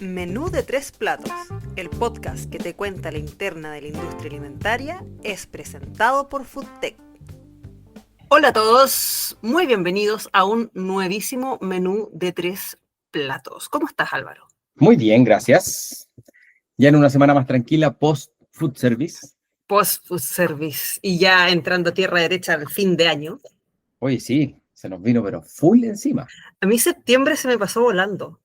Menú de tres platos, el podcast que te cuenta la interna de la industria alimentaria, es presentado por Foodtech. Hola a todos, muy bienvenidos a un nuevísimo menú de tres platos. ¿Cómo estás, Álvaro? Muy bien, gracias. Ya en una semana más tranquila, post food service. Post Food Service y ya entrando a tierra derecha al fin de año. Oye, sí, se nos vino pero full encima. A mí septiembre se me pasó volando.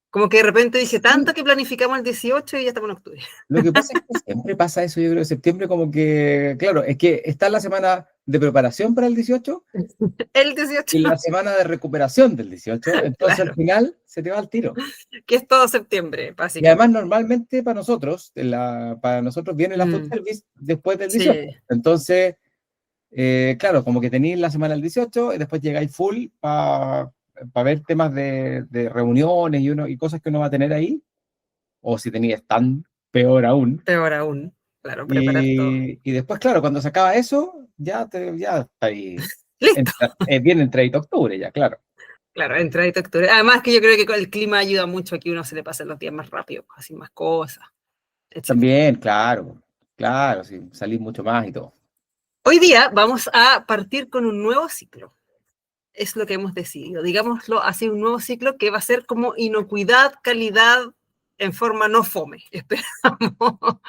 Como que de repente dije, tanto que planificamos el 18 y ya estamos en octubre. Lo que pasa es que siempre pasa eso, yo creo, en septiembre como que, claro, es que está la semana de preparación para el 18 El 18, y la semana de recuperación del 18, entonces al claro, final se te va al tiro. que es todo septiembre, Y además básicamente. normalmente para nosotros viene la food service después del 18. Sí, Entonces, claro, como que tenéis la semana del 18 y después llegáis full para ver temas de reuniones y cosas que uno va a tener ahí, o si tenías stand, peor aún. peor aún. Claro, preparar todo. Y después, claro, cuando se acaba eso, ya está ahí, Listo. viene entradito octubre ya, claro. Claro, entrada de octubre. Además que yo creo que el clima ayuda mucho a que uno se le pasen los días más rápido, así más cosas, etc. También, claro, sí, salir mucho más y todo. Hoy día vamos a partir con un nuevo ciclo. Es lo que hemos decidido. Digámoslo así, un nuevo ciclo que va a ser como inocuidad, calidad en forma no fome, esperamos.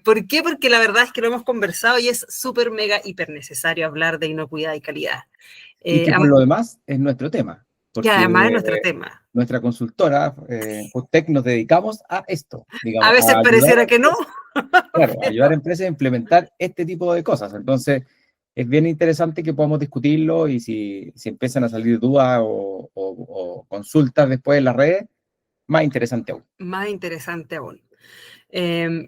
¿Por qué? Porque la verdad es que lo hemos conversado y es súper, mega, hiper necesario hablar de inocuidad y calidad. Y que por lo demás es nuestro tema, Y además es porque nuestro tema. nuestra consultora, Foodtech, nos dedicamos a esto, A digamos, veces a ayudar pareciera que no, claro, ayudar a pero empresas a implementar este tipo de cosas. Entonces, es bien interesante que podamos discutirlo y si empiezan a salir dudas o consultas después en las redes, más interesante aún. más interesante aún.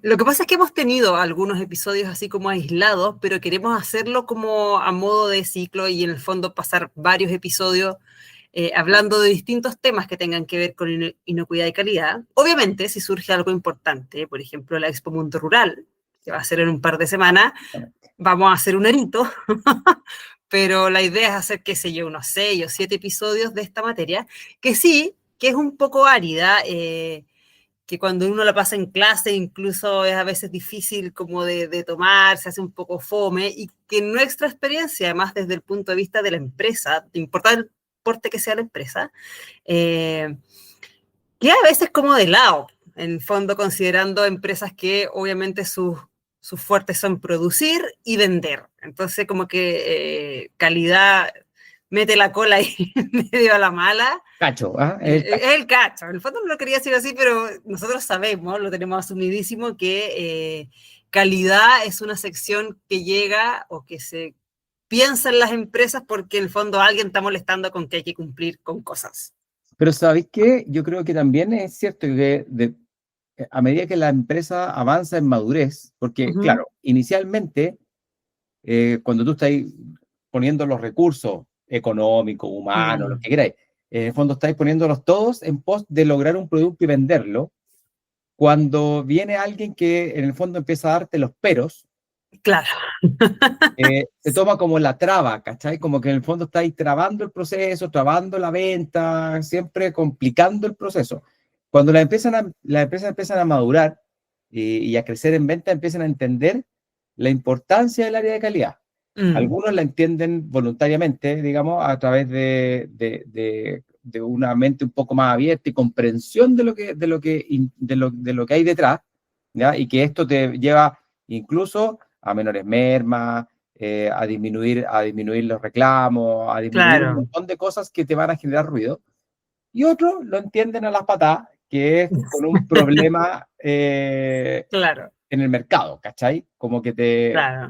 Lo que pasa es que hemos tenido algunos episodios así como aislados, pero queremos hacerlo como a modo de ciclo y en el fondo pasar varios episodios hablando de distintos temas que tengan que ver con inocuidad y calidad. Obviamente, si surge algo importante, por ejemplo, la Expo Mundo Rural, que va a ser en un par de semanas, vamos a hacer un erito, pero la idea es hacer, qué sé yo, unos 6 o 7 episodios de esta materia, que sí, que es un poco árida, que cuando uno la pasa en clase incluso es a veces difícil como de tomar, se hace un poco fome, y que en nuestra experiencia, además desde el punto de vista de la empresa, de importar el porte que sea la empresa, queda a veces como de lado, en el fondo considerando empresas que obviamente sus fuertes son producir y vender. Entonces como que calidad mete la cola ahí medio a la mala. Cacho, ¿ah? El Es cacho. el cacho. En el fondo no lo quería decir así, pero nosotros sabemos, lo tenemos asumidísimo, que calidad es una sección que llega o que se piensa en las empresas porque en el fondo alguien está molestando con que hay que cumplir con cosas. Pero ¿sabéis qué? Yo creo que también es cierto que a medida que la empresa avanza en madurez, porque Ujú. claro, inicialmente, cuando tú estás poniendo los recursos económicos, humanos, lo Mm, que queráis, en el fondo estáis poniéndolos todos en pos de lograr un producto y venderlo. Cuando viene alguien que en el fondo empieza a darte los peros, claro. se toma como la traba, ¿cachai? Como que en el fondo estáis trabando el proceso, trabando la venta, siempre complicando el proceso. Cuando las empresas empiezan a madurar y a crecer en venta, empiezan a entender la importancia del área de calidad. Mm, Algunos la entienden voluntariamente, digamos, a través de una mente un poco más abierta y comprensión de lo que hay detrás, ¿ya? Y que esto te lleva incluso a menores mermas, a disminuir los reclamos, a disminuir un claro, montón de cosas que te van a generar ruido. Y otros lo entienden a las patadas, que es con un problema claro, en el mercado, ¿cachai? Como que claro.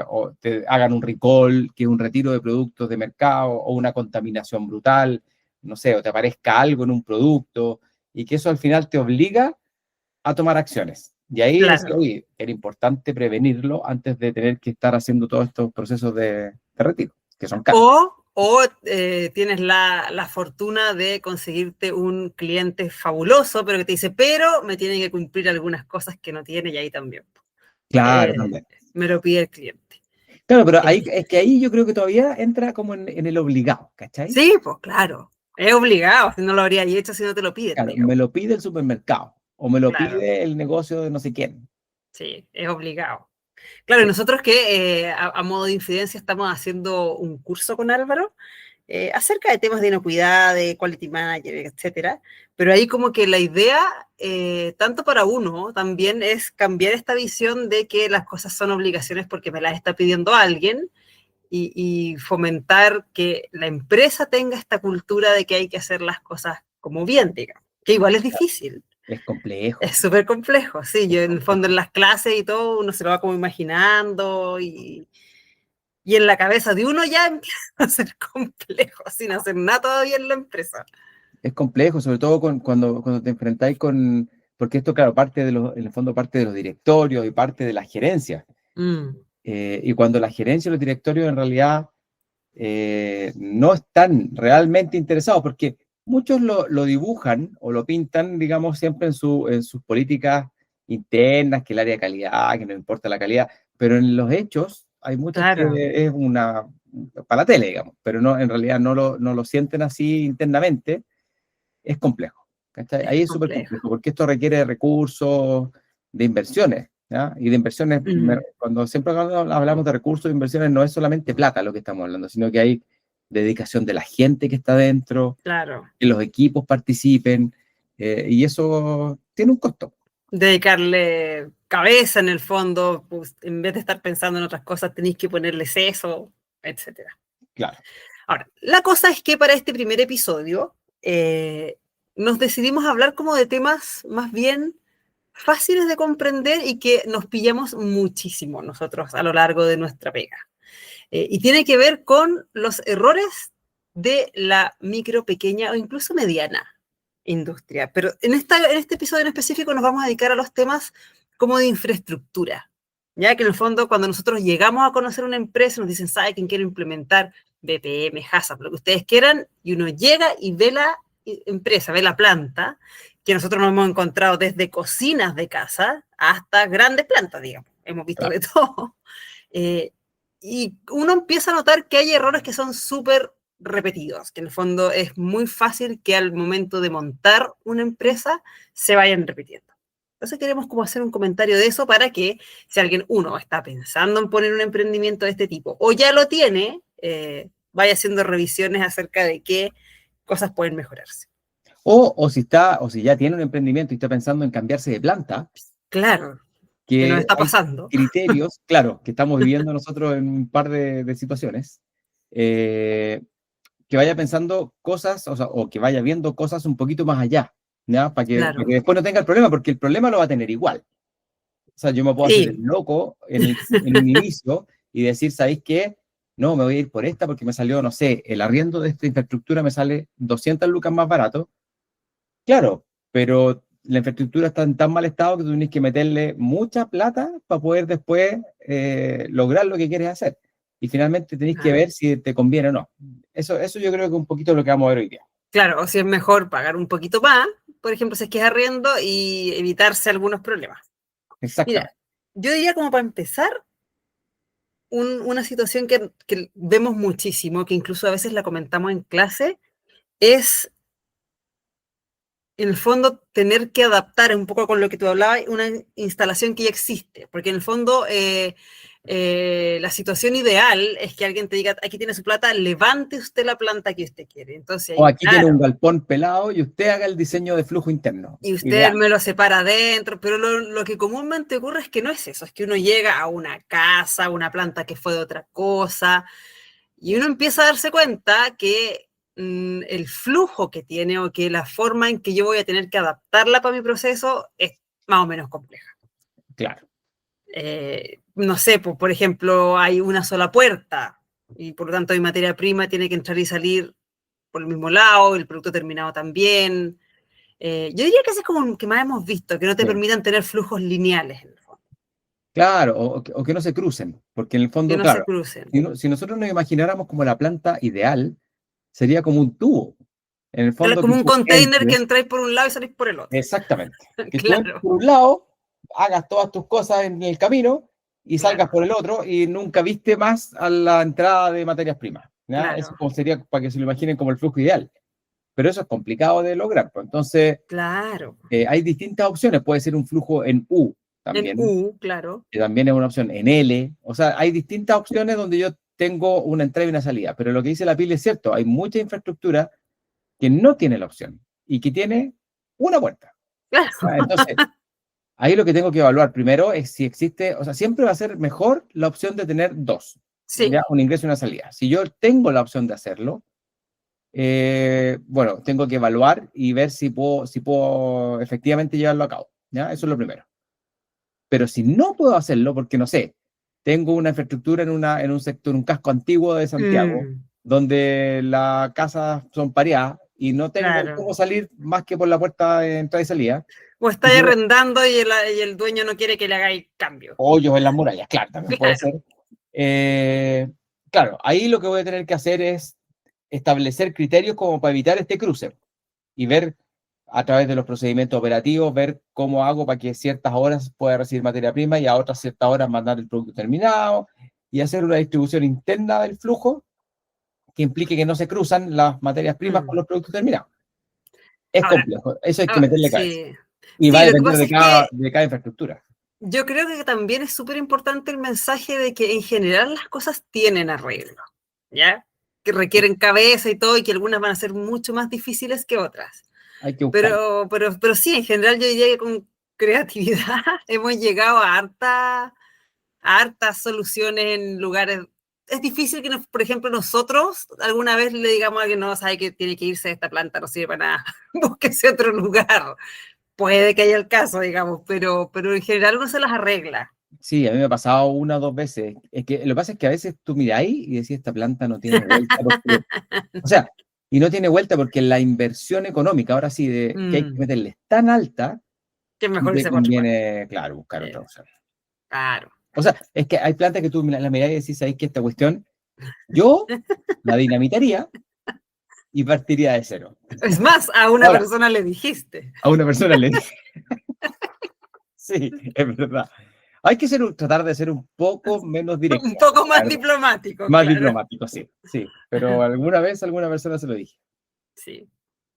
o te hagan un recall, que es un retiro de productos de mercado, o una contaminación brutal, no sé, o te aparezca algo en un producto, y que eso al final te obliga a tomar acciones. Y ahí decía, Claro. oye, era importante prevenirlo antes de tener que estar haciendo todos estos procesos de retiro, que son caros. O tienes la fortuna de conseguirte un cliente fabuloso, pero que te dice, pero me tiene que cumplir algunas cosas que no tiene y ahí también. Claro, Eh, también. Me lo pide el cliente. Claro, pero Eh, es que ahí yo creo que todavía entra como en el obligado, ¿cachai? sí, pues claro. Es obligado, si no lo habría hecho si no te lo piden, Claro, digamos. me lo pide el supermercado o me lo Claro, pide el negocio de no sé quién. sí, es obligado. Claro, y Sí, nosotros que a modo de incidencia estamos haciendo un curso con Álvaro acerca de temas de inocuidad, de quality manager, etcétera. Pero ahí como que la idea, tanto para uno, también es cambiar esta visión de que las cosas son obligaciones porque me las está pidiendo alguien y fomentar que la empresa tenga esta cultura de que hay que hacer las cosas como bien, digamos, que igual es difícil. es complejo, Es súper complejo, sí. es Yo en el fondo en complejo. las clases y todo uno se lo va como imaginando y en la cabeza de uno ya empieza a ser complejo, sin hacer nada todavía en la empresa. Es complejo, sobre todo cuando te enfrentáis con, porque esto, claro, en el fondo parte de los directorios y parte de las gerencias. Mm, Y cuando la gerencia y los directorios en realidad no están realmente interesados, porque muchos lo dibujan o lo pintan, digamos, siempre en sus políticas internas, que el área de calidad, que no importa la calidad, pero en los hechos hay muchas que claro, es para la tele, digamos, pero no, en realidad no lo sienten así internamente, es complejo. ¿Cachai? es Ahí es súper complejo. complejo, porque esto requiere de recursos, de inversiones, ¿ya? Y de inversiones, Mm, cuando siempre hablamos de recursos, de inversiones, no es solamente plata lo que estamos hablando, sino que hay dedicación de la gente que está dentro, claro. que los equipos participen, y eso tiene un costo. Dedicarle cabeza en el fondo, pues, en vez de estar pensando en otras cosas, tenéis que ponerles eso, etcétera. Claro. Ahora, la cosa es que para este primer episodio nos decidimos hablar como de temas más bien fáciles de comprender y que nos pillamos muchísimo nosotros a lo largo de nuestra pega. Y tiene que ver con los errores de la micro, pequeña o incluso mediana industria. Pero en este episodio en específico nos vamos a dedicar a los temas como de infraestructura. Ya que en el fondo cuando nosotros llegamos a conocer una empresa nos dicen, ¿sabe quién quiere implementar BPM, HACCP, lo que ustedes quieran? Y uno llega y ve la empresa, ve la planta, que nosotros nos hemos encontrado desde cocinas de casa hasta grandes plantas, digamos. Hemos visto Claro. de todo. Eh, y uno empieza a notar que hay errores que son súper repetidos, que en el fondo es muy fácil que al momento de montar una empresa se vayan repitiendo. Entonces queremos como hacer un comentario de eso para que si alguien, uno, está pensando en poner un emprendimiento de este tipo o ya lo tiene, vaya haciendo revisiones acerca de qué cosas pueden mejorarse. O si ya tiene un emprendimiento y está pensando en cambiarse de planta, Claro, que nos que está hay pasando. criterios, claro, que estamos viviendo nosotros en un par de situaciones, eh, que vaya pensando cosas, o sea, o que vaya viendo cosas un poquito más allá, ¿ya? Para Claro. que después no tenga el problema, porque el problema lo va a tener igual. O sea, yo me puedo hacer el Sí, loco en un inicio y decir, ¿sabéis qué? No, me voy a ir por esta porque me salió, no sé, el arriendo de esta infraestructura me sale 200 lucas más barato. Claro, pero la infraestructura está en tan mal estado que tú tienes que meterle mucha plata para poder después lograr lo que quieres hacer. Y finalmente tenéis que claro. ver si te conviene o no. Eso yo creo que es un poquito lo que vamos a ver hoy día. Claro, o si es mejor pagar un poquito más, por ejemplo, si es que es arriendo y evitarse algunos problemas. Exactamente. Mira, yo diría como para empezar, una situación que vemos muchísimo, que incluso a veces la comentamos en clase, es en el fondo tener que adaptar un poco con lo que tú hablabas, una instalación que ya existe, porque en el fondo la situación ideal es que alguien te diga, aquí tiene su plata, levante usted la planta que usted quiere. Entonces O ahí, aquí tiene un claro, galpón pelado y usted haga el diseño de flujo interno. y usted Ideal. me lo separa adentro, pero lo que comúnmente ocurre es que no es eso, es que uno llega a una casa, a una planta que fue de otra cosa, y uno empieza a darse cuenta que el flujo que tiene o que la forma en que yo voy a tener que adaptarla para mi proceso es más o menos compleja. Claro. No sé, pues, por ejemplo, hay una sola puerta y por lo tanto mi materia prima tiene que entrar y salir por el mismo lado, el producto terminado también. Yo diría que ese es como el que más hemos visto, que no te Sí. permitan tener flujos lineales en el fondo, Claro, o que no se crucen. Porque en el que fondo, no se claro, crucen. si nosotros nos imagináramos como la planta ideal, sería como un tubo. En el fondo Como que un tú container que entres. entráis por un lado y salís por el otro. Exactamente. Que tú entres Claro, por un lado, hagas todas tus cosas en el camino y salgas claro, por el otro y nunca viste más a la entrada de materias primas. ¿Ya? Eso claro. como sería para que se lo imaginen como el flujo ideal. pero eso es complicado de lograr, pues. Entonces, Claro. hay distintas opciones. Puede ser un flujo en U En también, U, claro. que también es una opción, en L. O sea, hay distintas opciones donde yo tengo una entrada y una salida. Pero lo que dice la pila es cierto, hay mucha infraestructura que no tiene la opción y que tiene una puerta. Claro. Entonces, ahí lo que tengo que evaluar primero es si existe, o sea, siempre va a ser mejor la opción de tener dos, Sí. ¿ya? Un ingreso y una salida. Si yo tengo la opción de hacerlo, bueno, tengo que evaluar y ver si puedo efectivamente llevarlo a cabo, ¿ya? Eso es lo primero. Pero si no puedo hacerlo, porque no sé, tengo una infraestructura en un sector, un casco antiguo de Santiago, donde las casas son pareadas y no tengo Claro. cómo salir más que por la puerta de entrada y salida, O y estáis yo, arrendando y el dueño no quiere que le hagáis cambio. hoyos en las murallas, claro, también puede Claro. ser. Claro, ahí lo que voy a tener que hacer es establecer criterios como para evitar este cruce y ver a través de los procedimientos operativos, ver cómo hago para que ciertas horas pueda recibir materia prima y a otras ciertas horas mandar el producto terminado y hacer una distribución interna del flujo que implique que no se cruzan las materias primas con Mm. los productos terminados. Es Ahora, complejo, eso hay que meterle cabeza. sí. Y va Sí, a lo que depender pasa de es que cada infraestructura. yo creo que también es súper importante el mensaje de que en general las cosas tienen arreglo, ¿ya? Que requieren cabeza y todo, y que algunas van a ser mucho más difíciles que otras. Hay que buscarlo. Pero sí, en general yo diría que con creatividad hemos llegado a hartas soluciones en lugares. Es difícil que, por ejemplo, nosotros alguna vez le digamos a alguien, no, sabe que tiene que irse de esta planta, no sirve para nada, búsquese otro lugar. Puede que haya el caso, digamos, pero en general uno se las arregla. Sí, a mí me ha pasado una o dos veces. Es que lo que pasa es que a veces tú miráis y decís, esta planta no tiene vuelta. O sea, y no tiene vuelta porque la inversión económica, ahora sí, de que hay que meterle es tan alta Que es que mejor te irse por otra parte. conviene, claro, buscar otra opción. Claro. O sea, es que hay plantas que tú la mirás y decís, ¿sabes qué? Esta cuestión, yo la dinamitaría y partiría de cero. Es más, a una Ahora, persona le dijiste. a una persona le dije, sí, es verdad. Hay que tratar de ser un poco menos Un directo, poco la más verdad. diplomático, Más claro. diplomático, sí, sí. Pero alguna vez a alguna persona se lo dije. Sí,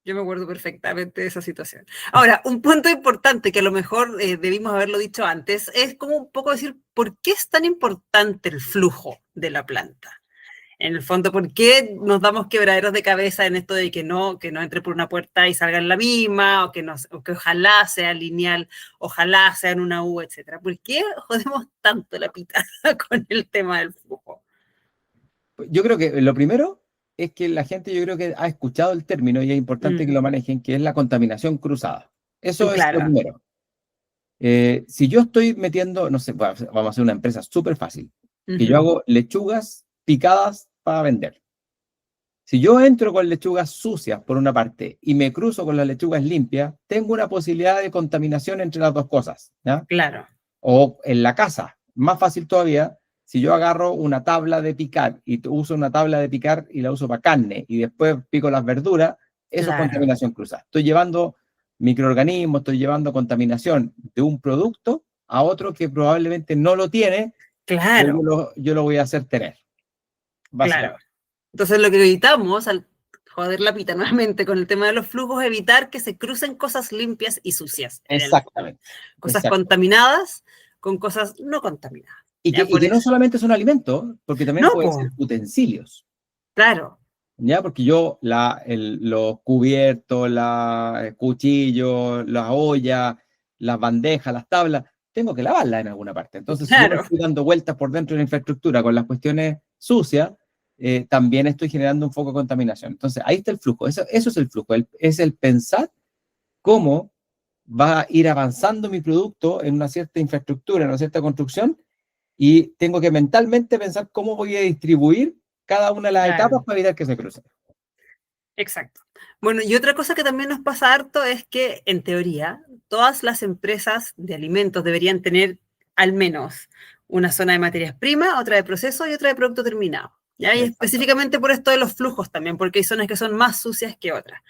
yo me acuerdo perfectamente de esa situación. Ahora, un punto importante que a lo mejor debimos haberlo dicho antes es como un poco decir, ¿por qué es tan importante el flujo de la planta? En el fondo, ¿por qué nos damos quebraderos de cabeza en esto de que no entre por una puerta y salga en la misma, o que ojalá sea lineal, ojalá sea en una U, etcétera? ¿Por qué jodemos tanto la pita con el tema del flujo? Yo creo que lo primero es que la gente, yo creo que ha escuchado el término y es importante que Mm, lo manejen, que es la contaminación cruzada. Eso es lo claro. primero. Si yo estoy metiendo, no sé, vamos a hacer una empresa súper fácil, que yo Ujú, hago lechugas picadas para vender. Si yo entro con lechugas sucias por una parte y me cruzo con las lechugas limpias, tengo una posibilidad de contaminación entre las dos cosas, ¿ya? claro, O en la casa, más fácil todavía, si yo agarro una tabla de picar y uso una tabla de picar y la uso para carne y después pico las verduras, eso es claro, contaminación cruzada. Estoy llevando microorganismos, estoy llevando contaminación de un producto a otro que probablemente no lo tiene, pero claro, yo lo voy a hacer tener, claro. básicamente. Entonces lo que evitamos al joder la pita nuevamente con el tema de los flujos, es evitar que se crucen cosas limpias y sucias en el fondo. Exactamente, Cosas exacto. contaminadas con cosas no contaminadas. ¿Ya? Y Por que no eso. solamente son alimentos, porque también No, pueden ser pues, utensilios. claro, ¿Ya? Porque yo los cubiertos, los cuchillos, las ollas, las bandejas, las tablas, tengo que lavarlas en alguna parte. Entonces, si yo me claro, estoy dando vueltas por dentro de la infraestructura con las cuestiones sucias, también estoy generando un foco de contaminación. Entonces, ahí está el flujo. Eso es el flujo. Es el pensar cómo va a ir avanzando mi producto en una cierta infraestructura, en una cierta construcción, y tengo que mentalmente pensar cómo voy a distribuir cada una de las etapas claro. para evitar que se crucen. Exacto. Bueno, y otra cosa que también nos pasa harto es que, en teoría, todas las empresas de alimentos deberían tener al menos una zona de materias primas, otra de proceso y otra de producto terminado. ¿Ya? Y Exacto. específicamente por esto de los flujos también, porque hay zonas que son más sucias que otras.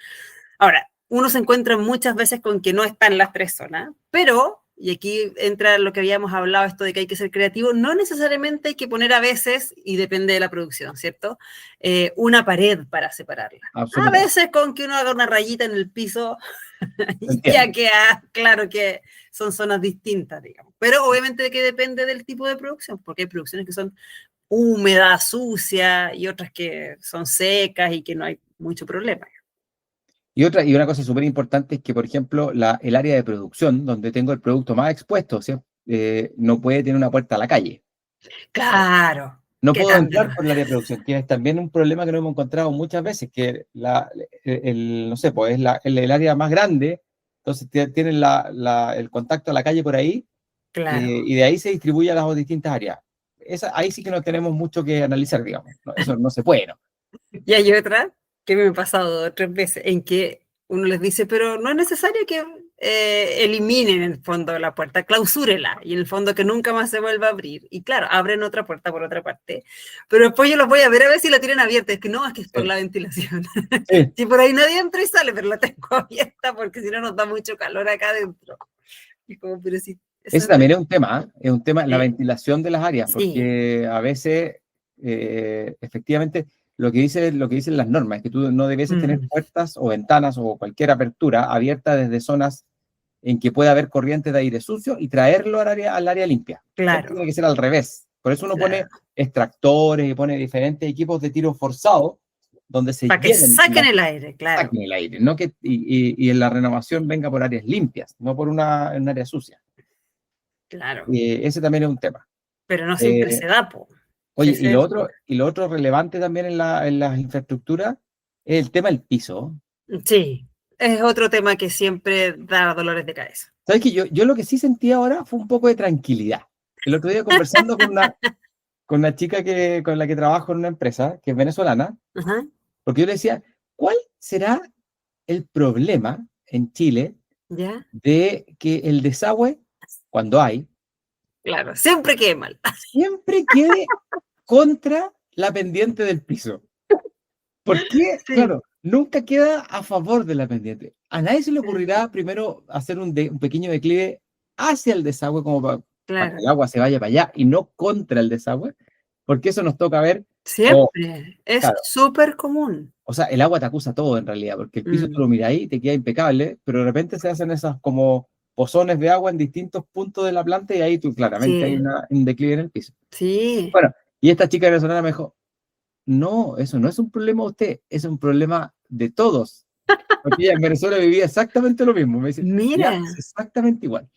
Ahora, uno se encuentra muchas veces con que no están las tres zonas, pero y aquí entra lo que habíamos hablado, esto de que hay que ser creativo, no necesariamente hay que poner a veces, y depende de la producción, ¿cierto? Una pared para separarla. A Absolutamente. veces con que uno haga una rayita en el piso, ya Entiendo. queda claro que son zonas distintas, digamos. Pero obviamente que depende del tipo de producción, porque hay producciones que son húmedas, sucias, y otras que son secas y que no hay mucho problema. Y una cosa súper importante es que, por ejemplo, el área de producción, donde tengo el producto más expuesto, ¿sí? No puede tener una puerta a la calle. Claro, No que puedo también. entrar por el área de producción, que es también un problema que nos hemos encontrado muchas veces, que no sé, pues es el área más grande, entonces tienen el contacto a la calle por ahí, Claro. y de ahí se distribuye a las distintas áreas. Ahí sí que no tenemos mucho que analizar, digamos. ¿No? Eso no se puede, ¿no? Y hay otra que me ha pasado 3 veces en que uno les dice, pero no es necesario que eliminen en el fondo la puerta, clausúrela y en el fondo que nunca más se vuelva a abrir. Y claro, abren otra puerta por otra parte, pero después yo los voy a ver si la tienen abierta. Es que no, es que es por Sí, la ventilación. sí. Si por ahí nadie entra y sale, pero la tengo abierta porque si no nos da mucho calor acá adentro. Y como, pero si eso Ese es de... también es un tema, la Sí, ventilación de las áreas, sí, porque a veces, efectivamente, lo que dicen las normas es que tú no debes tener mm, puertas o ventanas o cualquier apertura abierta desde zonas en que pueda haber corriente de aire sucio y traerlo al área limpia. Siempre claro, tiene que ser al revés. Por eso uno claro. pone extractores y pone diferentes equipos de tiro forzado donde se Para que llenen saquen el aire, claro, saquen el aire, no y en la renovación venga por áreas limpias, no por un área sucia. claro. Ese también es un tema. Pero no siempre Eh, se da, po. Oye, Ese es el tema. y lo otro relevante también en las infraestructuras es el tema del piso. Sí, es otro tema que siempre da dolores de cabeza. ¿Sabes qué? Yo lo que sí sentí ahora fue un poco de tranquilidad. El otro día conversando con una chica con la que trabajo en una empresa, que es venezolana, Ajá, porque yo le decía, ¿cuál será el problema en Chile ya, de que el desagüe, cuando hay, claro, siempre quede mal. siempre quede contra la pendiente del piso? ¿Por qué? Sí, Claro, nunca queda a favor de la pendiente. A nadie se le ocurrirá primero hacer un pequeño declive hacia el desagüe como para que claro, el agua se vaya para allá y no contra el desagüe, porque eso nos toca ver, o, siempre. Es claro, súper común. o sea, el agua te acusa todo en realidad, porque el piso tú Mm, lo miras ahí y te queda impecable, pero de repente se hacen esas como pozones de agua en distintos puntos de la planta y ahí tú claramente hay sí, un declive en el piso. sí. Bueno, y esta chica venezolana me dijo, no, eso no es un problema de usted, es un problema de todos. Porque ella en Venezuela vivía exactamente lo mismo. Me dice, ya, Mira, es exactamente igual.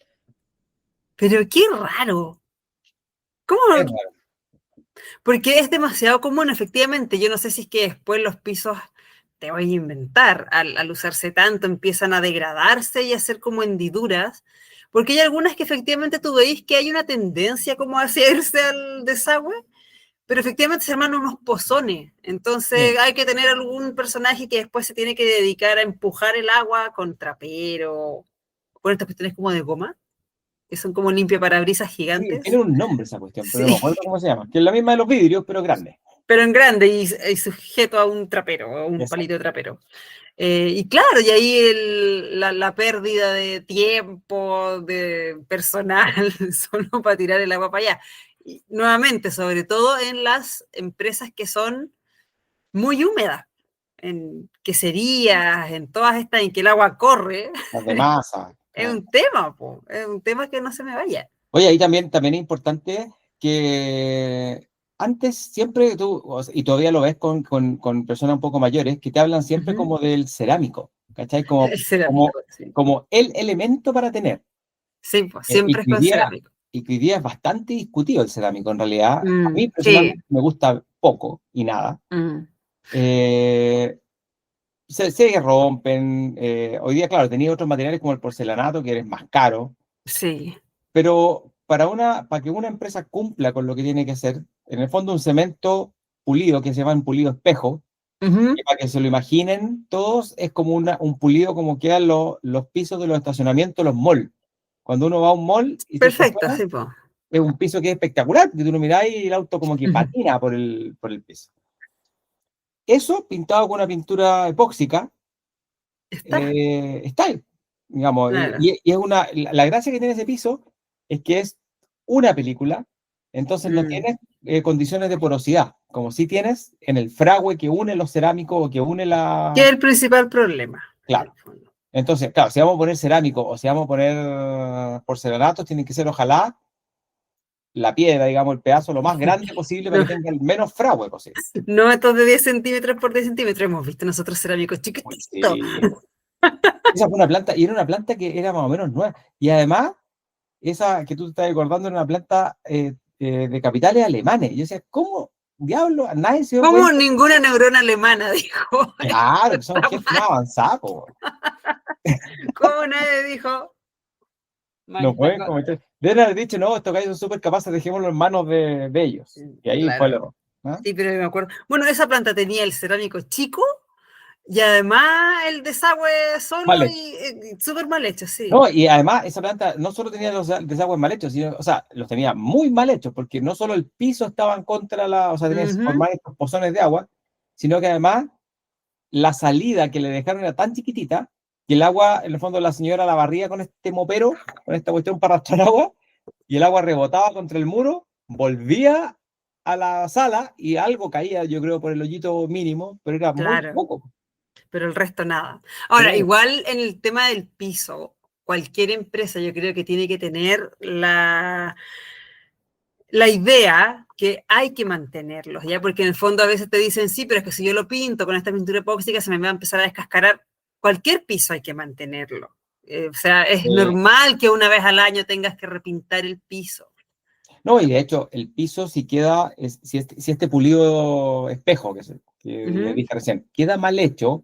pero qué raro. Es ¿Cómo? raro. Porque es demasiado común, efectivamente. Yo no sé si es que después los pisos, te voy a inventar, al usarse tanto empiezan a degradarse y a ser como hendiduras, porque hay algunas que efectivamente tú veis que hay una tendencia como hacia irse al desagüe, pero efectivamente se arman unos pozones. Entonces Sí. hay que tener algún personaje que después se tiene que dedicar a empujar el agua con trapero, con estas cuestiones como de goma, que son como limpiaparabrisas Sí, tiene gigantes. un nombre esa cuestión, pero no me Sí, acuerdo cómo se llama. Que es la misma de los vidrios, pero grande. pero en grande y sujeto a un trapero, a un palito Exacto. de trapero. Y claro, y ahí la pérdida de tiempo, de personal, solo para tirar el agua para allá. Y nuevamente, sobre todo en las empresas que son muy húmedas, en queserías, en todas estas en que el agua corre, Las de masa. es Claro. un tema, po, es un tema que no se me vaya. Oye, ahí también es importante que antes siempre y todavía lo ves con personas un poco mayores, que te hablan Uh siempre -huh. como del cerámico, ¿cachai? El cerámico, sí. Como el elemento para tener. Sí, pues Eh, siempre y es que hoy con día, cerámico. y que hoy día es bastante discutido el cerámico. En realidad, a mí Sí. personalmente me gusta poco y nada. Mm, Eh, se rompen. Hoy día, claro, tenía otros materiales como el porcelanato, que es más caro. sí. Pero para que una empresa cumpla con lo que tiene que hacer, en el fondo un cemento pulido, que se llama un pulido espejo, Uh -huh. que para que se lo imaginen todos, es como un pulido como quedan los pisos de los estacionamientos, los malls. Cuando uno va a un mall y se Perfecto, estaciona, sí, pues. es un piso que es espectacular, que tú lo mirás y el auto como que Uh -huh. patina por el piso. Eso pintado con una pintura epóxica, Está. está ahí. digamos, Claro. y es la gracia que tiene ese piso es que es una película, entonces no Mm. tienes condiciones de porosidad, como si tienes en el fragüe que une los cerámicos o que une Que es la... el principal problema, en el Claro. fondo. Entonces, claro, si vamos a poner cerámico o si vamos a poner porcelanatos, tienen que ser ojalá la piedra, digamos, el pedazo lo más grande posible para No, que tenga el menos fragüe posible. no estos de 10 centímetros por 10 centímetros. Hemos visto nosotros cerámicos chiquititos. Sí. Esa fue una planta, y era una planta que era más o menos nueva. Y además, esa que tú te estás acordando era una planta de capitales alemanes. Y yo decía, ¿cómo diablo? Nadie se dio Como cuenta. ninguna neurona alemana dijo, Claro, que esto son está gente más mal. avanzada, po. ¿Cómo nadie dijo, mal No esta pueden cosa? cometer. Deben haber dicho, no, estos gallos son súper capaces, dejémoslo en manos de ellos. Y ahí fue el Claro, error. ¿No? sí, pero me acuerdo. Bueno, esa planta tenía el cerámico chico y además el desagüe solo Vale. y súper mal hecho, sí. No, y además esa planta no solo tenía los desagües mal hechos, sino, o sea, los tenía muy mal hechos, porque no solo el piso estaba en contra o sea, tenía que Ujú. formar estos pozones de agua, sino que además la salida que le dejaron era tan chiquitita que el agua, en el fondo, la señora la barría con este mopero, con esta cuestión para arrastrar agua, y el agua rebotaba contra el muro, volvía a la sala y algo caía, yo creo, por el hoyito mínimo, pero era muy Claro, poco. pero el resto nada. Sí, Ahora, igual en el tema del piso, cualquier empresa yo creo que tiene que tener la idea que hay que mantenerlos, ¿ya? Porque en el fondo a veces te dicen, sí, pero es que si yo lo pinto con esta pintura epóxica se me va a empezar a descascarar. Cualquier piso hay que mantenerlo. O sea, es eh, normal que una vez al año tengas que repintar el piso. no, y de hecho, el piso, si queda, si este pulido espejo que le Ujú, dije recién, queda mal hecho,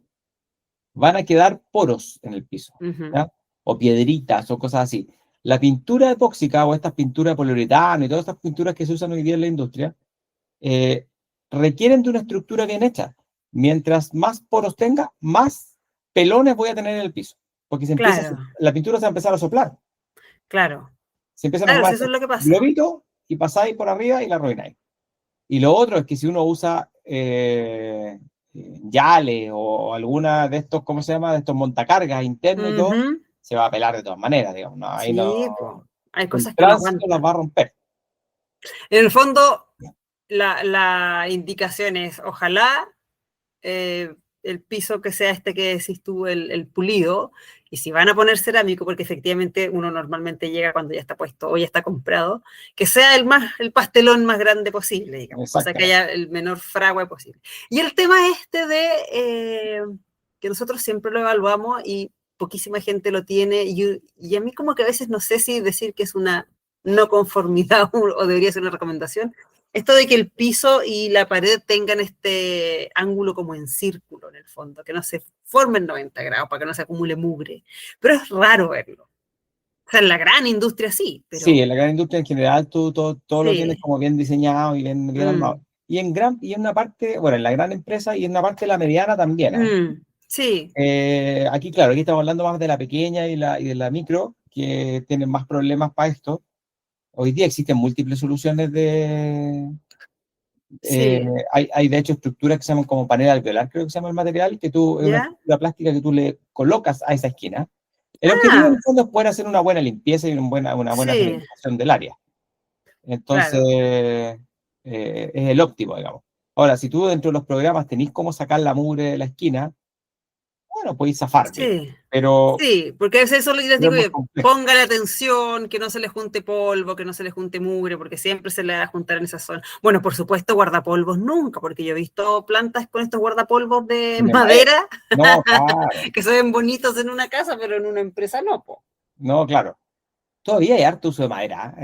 van a quedar poros en el piso, ujú, ¿ya? O piedritas o cosas así. La pintura epóxica o estas pinturas de poliuretano y todas estas pinturas que se usan hoy día en la industria, eh, requieren de una estructura bien hecha. Mientras más poros tenga, más pelones voy a tener en el piso, porque claro, la pintura se va a empezar a soplar. claro, Se empiezan a claro, formar sí, eso es estos lo que pasa. globitos y pasáis por arriba y la arruináis. Y lo otro es que si uno usa Yale o alguna de estos, ¿cómo se llama? De estos montacargas internos y todo, Ujú, se va a pelar de todas maneras, digamos. No, ahí no, sí, pues, hay el cosas que no tránsito las va aguantan. a romper. En el fondo, la indicación es, ojalá eh, el piso que sea este que decís tú, el pulido, y si van a poner cerámico, porque efectivamente uno normalmente llega cuando ya está puesto o ya está comprado, que sea el pastelón más grande posible, digamos, o sea, que Exactamente. haya el menor fragua posible. Y el tema este de que nosotros siempre lo evaluamos y poquísima gente lo tiene, y a mí como que a veces no sé si decir que es una no conformidad o debería ser una recomendación, esto de que el piso y la pared tengan este ángulo como en círculo en el fondo, que no se formen 90 grados para que no se acumule mugre. Pero es raro verlo. O sea, en la gran industria sí, Sí, pero en la gran industria en general tú todo lo tienes sí. como bien diseñado y bien armado. Mm, Y en una parte, bueno, en la gran empresa y en una parte de la mediana también, ¿eh? sí, Aquí, claro, aquí estamos hablando más de la pequeña y de la micro, que tienen más problemas para esto. Hoy día existen múltiples soluciones sí. hay de hecho estructuras que se llaman como panel alveolar, creo que se llama el material, que tú, es una ¿Ya? estructura plástica que tú le colocas a esa esquina. El objetivo en Ah, el fondo es poder hacer una buena limpieza y una buena sí, señalización del área. Entonces, claro. es el óptimo, digamos. Ahora, si tú dentro de los programas tenés cómo sacar la mugre de la esquina, bueno, podéis zafar, digamos. Sí, Pero, sí, porque a veces solo yo les pero es digo, más oye, complejo. póngale atención, que no se le junte polvo, que no se le junte mugre, porque siempre se le va a juntar en esa zona. Bueno, por supuesto, guardapolvos nunca, porque yo he visto plantas con estos guardapolvos de De madera. madera No, claro. que se ven bonitos en una casa, pero en una empresa no, po. No, claro. Todavía hay harto uso de madera Sí,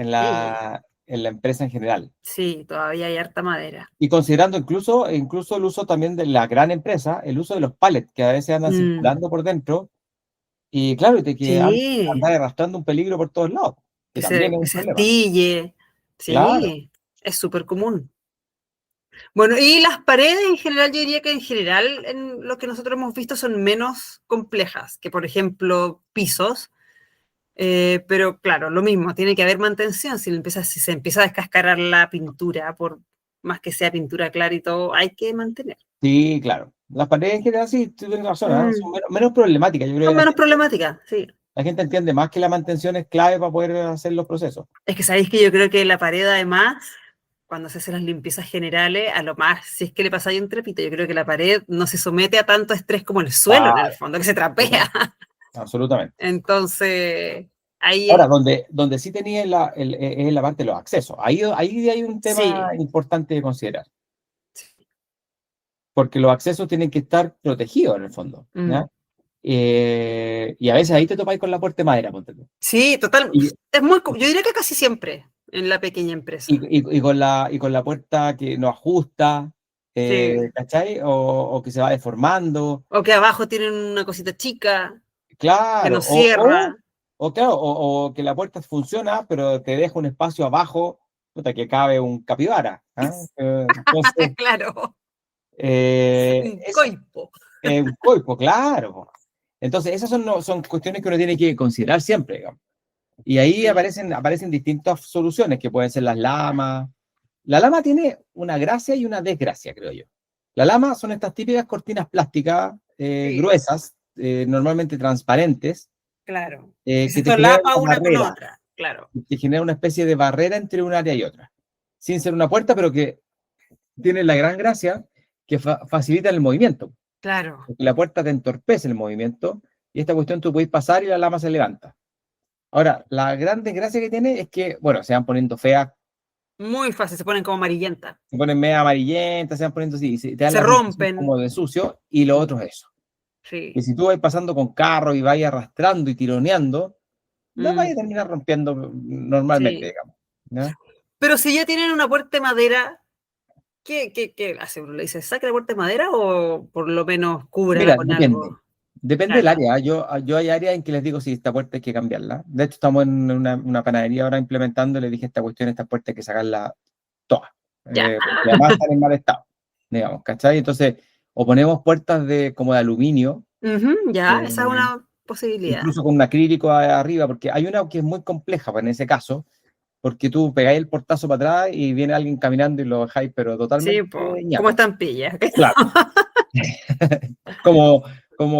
en la empresa en general. sí, todavía hay harta madera. Y considerando incluso el uso también de la gran empresa, el uso de los pallets que a veces andan Mm, circulando por dentro, y claro, y que sí, andar arrastrando un peligro por todos lados, que también es que un se problema. astille, Claro. sí, es súper común. Bueno, y las paredes en general, yo diría que en general en lo que nosotros hemos visto son menos complejas que, por ejemplo, pisos, pero claro, lo mismo, tiene que haber mantención. Si se empieza a descascarar la pintura, por más que sea pintura clara y todo, hay que mantener. Sí, claro. Las paredes en general, sí, tú tienes razón, ¿ah? Son Mm, menos problemáticas. Yo creo que son la menos gente problemáticas, sí. La gente entiende más que la mantención es clave para poder hacer los procesos. Es que sabéis que yo creo que la pared, además, cuando se hacen las limpiezas generales, a lo más, si es que le pasa ahí un trepito, yo creo que la pared no se somete a tanto estrés como el suelo, en el Claro, fondo, que se trapea. absolutamente. Entonces, ahí Ahora, es, donde sí tenía es en la parte de los accesos. Ahí hay un tema sí. importante de considerar, porque los accesos tienen que estar protegidos en el fondo, Mm. ¿ya? Y a veces ahí te topáis con la puerta de madera, ponte tú. Sí, total. Y, Es muy, yo diría que casi siempre en la pequeña empresa. y con la puerta que no ajusta, Sí. ¿cachai? O que se va deformando, O que abajo tienen una cosita chica que claro, no cierra. claro, o que la puerta funciona, pero te deja un espacio abajo, puta, que cabe un capibara, ¿ah? Entonces, Claro, un eso coipo. es un coipo, claro, po. Entonces, esas son, son cuestiones que uno tiene que considerar siempre, digamos. Y ahí Sí, aparecen distintas soluciones, que pueden ser las lamas. La lama tiene una gracia y una desgracia, creo yo. La lama son estas típicas cortinas plásticas sí, gruesas, normalmente transparentes, claro. Que que se te generan solapa una una con barrera, otra, claro. que generan una especie de barrera entre un área y otra, sin ser una puerta, pero que tiene la gran gracia que facilita el movimiento. Claro. Porque la puerta te entorpece el movimiento y esta cuestión tú puedes pasar y la lama se levanta. Ahora, la gran desgracia que tiene es que, bueno, se van poniendo feas, Muy fácil, se ponen como amarillentas. se ponen medio amarillentas, se van poniendo así, y te dan Se la sensación rompen. como de sucio, y lo otro es eso. Que Sí. si tú vas pasando con carro y vas arrastrando y tironeando, la vas a Mm, terminar rompiendo normalmente, sí. digamos. ¿Ya? Pero si ya tienen una puerta de madera, ¿qué hace uno? ¿Le dice, saque la puerta de madera o por lo menos cúbrala Mira, con depende. algo? Depende del Claro. área. Yo hay áreas en que les digo, si esta puerta hay que cambiarla. De hecho, estamos en una panadería ahora implementando, le dije esta cuestión, esta puerta hay que sacarla todas. Ya. Porque además están en mal estado, digamos, ¿cachai? Entonces, o ponemos puertas como de aluminio, Ujú, ya, esa es eh, una posibilidad. incluso con un acrílico arriba, porque hay una que es muy compleja pues, en ese caso, porque tú pegáis el portazo para atrás y viene alguien caminando y lo dejáis, pero Sí, totalmente pues, como ñato. estampilla. Claro. Como, como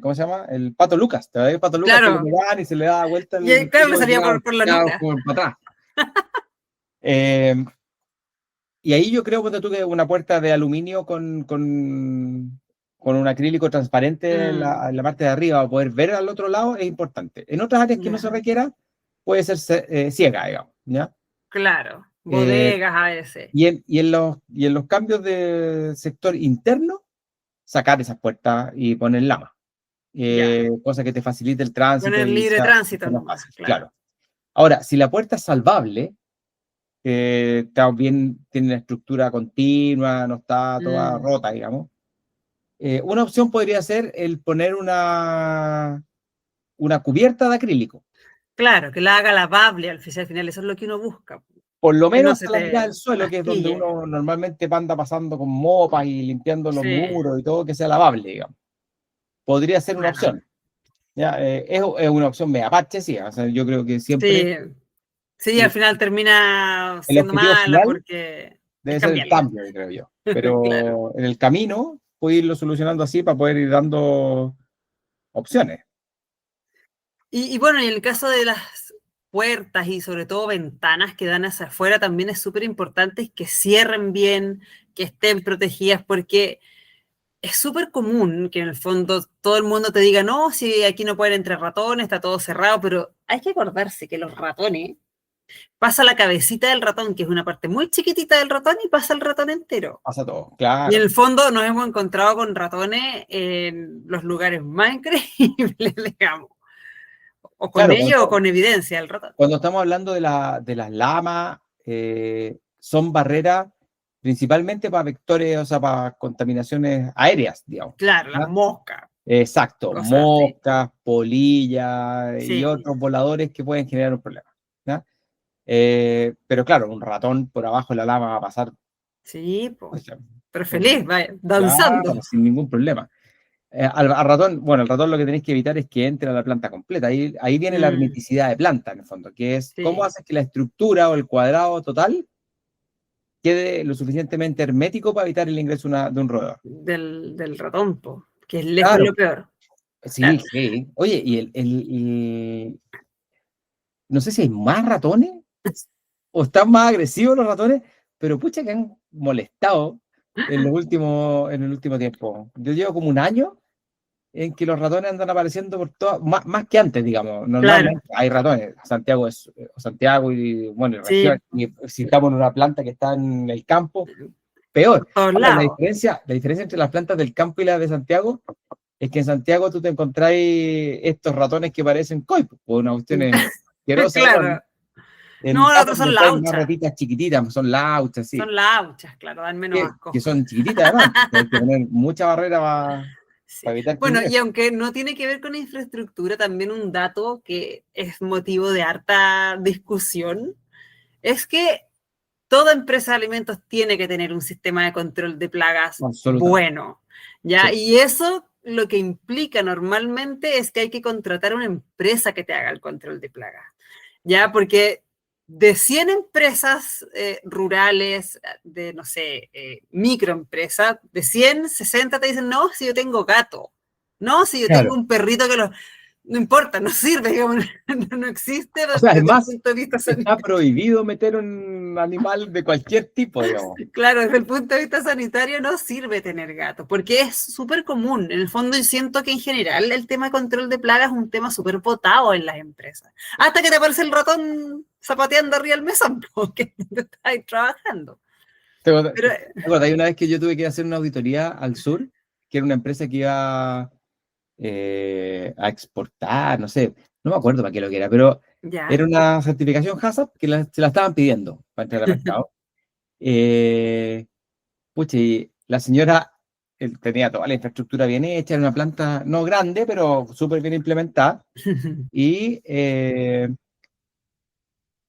¿cómo se llama? El Pato Lucas. ¿Te ves el Pato Lucas que le Claro. pegan y se le da vuelta Y el claro, me pelo y salía queda, por la queda nuca. como para atrás? Eh, y ahí yo creo que tú que una puerta de aluminio con un acrílico transparente Mm, en la parte de arriba para poder ver al otro lado es importante. En otras áreas que no se ya, requiera, puede ser ciega, digamos. ¿Ya? claro. Eh, Bodegas a veces. y en los cambios de sector interno, sacar esas puertas y poner lama. Ya. Cosa que te facilite el tránsito Poner y libre tránsito sea más nomás, fácil, claro. claro. Ahora, si la puerta es salvable, también tiene una estructura continua, no está toda Mm, rota, digamos. Una opción podría ser el poner una cubierta de acrílico, claro, que la haga lavable al final, eso es lo que uno busca. por lo Que no menos se hasta la mitad te del suelo, que es donde astille. uno normalmente anda pasando con mopas y limpiando los Sí, muros y todo, que sea lavable, digamos. Podría ser una claro. opción. ¿Ya? Es una opción media parche, sí. O sea, yo creo que siempre Sí, sí, al el, final termina el siendo objetivo mala final porque es debe ser el cambiarla. cambio, creo yo. Claro. Pero en el camino, puedo irlo solucionando así para poder ir dando opciones. Y bueno, en el caso de las puertas y sobre todo ventanas que dan hacia afuera, también es súper importante que cierren bien, que estén protegidas, porque es súper común que en el fondo todo el mundo te diga, no, si aquí no pueden entrar ratones, está todo cerrado, pero hay que acordarse que los ratones, pasa la cabecita del ratón, que es una parte muy chiquitita del ratón, y pasa el ratón entero. Pasa todo, Y en claro. el fondo nos hemos encontrado con ratones en los lugares más increíbles, digamos. O con Claro, ello o con evidencia del ratón. cuando estamos hablando de las lamas, son barreras principalmente para vectores, o sea, para contaminaciones aéreas, digamos. Claro, las ¿Ya? moscas, Exacto, cosas así. moscas, polillas y Sí, otros voladores que pueden generar un problema. ¿Ya? Pero claro, un ratón por abajo de la lama va a pasar, sí, o po. sea, Pero feliz, con- vaya, claro, danzando. sin ningún problema. Al ratón, bueno, el ratón lo que tenéis que evitar es que entre a la planta completa. Ahí viene la Mm, hermeticidad de planta, en el fondo, que es cómo sí, haces que la estructura o el cuadrado total quede lo suficientemente hermético para evitar el ingreso de un roedor. del ratón, po, que es lejos Claro, lo peor. Sí, sí. Oye, no sé si hay más ratones o están más agresivos los ratones, pero pucha que han molestado en el último tiempo. Yo llevo como un año en que los ratones andan apareciendo por todas, más que antes, digamos. Claro, Normalmente hay ratones. Santiago y, bueno, y sí, región, y si estamos en una planta que está en el campo, peor. por todos Ahora, lados. la diferencia entre las plantas del campo y las de Santiago es que en Santiago tú te encontráis estos ratones que parecen coipos, pues una cuestión asquerosa, enorme. Claro. En No, los caso otros te son encontráis más lauchas. ratitas chiquititas, son lauchas, sí, Son lauchas, claro, dan menos que asco. son chiquititas además, porque hay que poner mucha barrera Sí. para evitar que Bueno, y ingresen. aunque no tiene que ver con infraestructura, también un dato que es motivo de harta discusión es que toda empresa de alimentos tiene que tener un sistema de control de plagas Absolutamente. bueno, ¿ya? Sí, Y eso lo que implica normalmente es que hay que contratar una empresa que te haga el control de plagas, ¿ya? Porque de 100 empresas rurales, de, no sé, microempresas, de 100, 60 te dicen, no, si yo tengo gato, no, si yo tengo claro. un perrito que lo... No importa, no sirve, digamos, no existe O sea, es desde el más, punto de vista está sanitario. prohibido meter un animal de cualquier tipo, digamos. Claro, desde el punto de vista sanitario no sirve tener gatos, porque es súper común. En el fondo, yo siento que en general el tema de control de plagas es un tema súper votado en las empresas. Hasta que te aparece el ratón zapateando arriba del mesón, porque te estás ahí trabajando. Pero, ¿Te acuerdas? Hay una vez que yo tuve que hacer una auditoría al sur, que era una empresa que iba a exportar, no sé, no me acuerdo para qué lo que era, pero ya. era una certificación HACCP que se la estaban pidiendo para entrar al mercado. Eh, Pucha, y la señora tenía toda la infraestructura bien hecha, era una planta no grande, pero súper bien implementada, y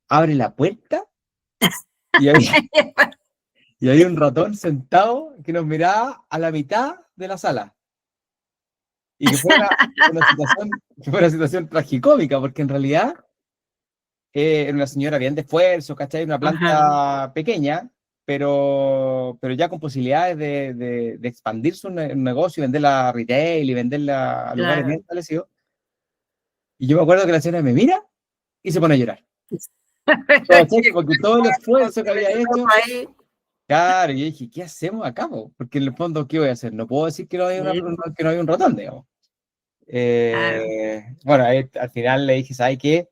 abre la puerta y había, y había un ratón sentado que nos miraba a la mitad de la sala. Y que fue una situación tragicómica, porque en realidad era una señora bien de esfuerzo, ¿cachai? Una Ajá, planta pequeña, pero ya con posibilidades de expandir su negocio y venderla a retail y venderla a lugares bien claro. establecidos. Y yo me acuerdo que la señora me mira y se pone a llorar. ¿Cachai? Porque todo el Como esfuerzo que que le había dio hecho, pa' ahí. claro, y yo dije, ¿qué hacemos acá, po? Porque en el fondo, ¿qué voy a hacer? No puedo decir que no hay, Sí, que no hay un ratón, digamos. claro. Bueno, ahí, al final le dije, ¿sabes qué?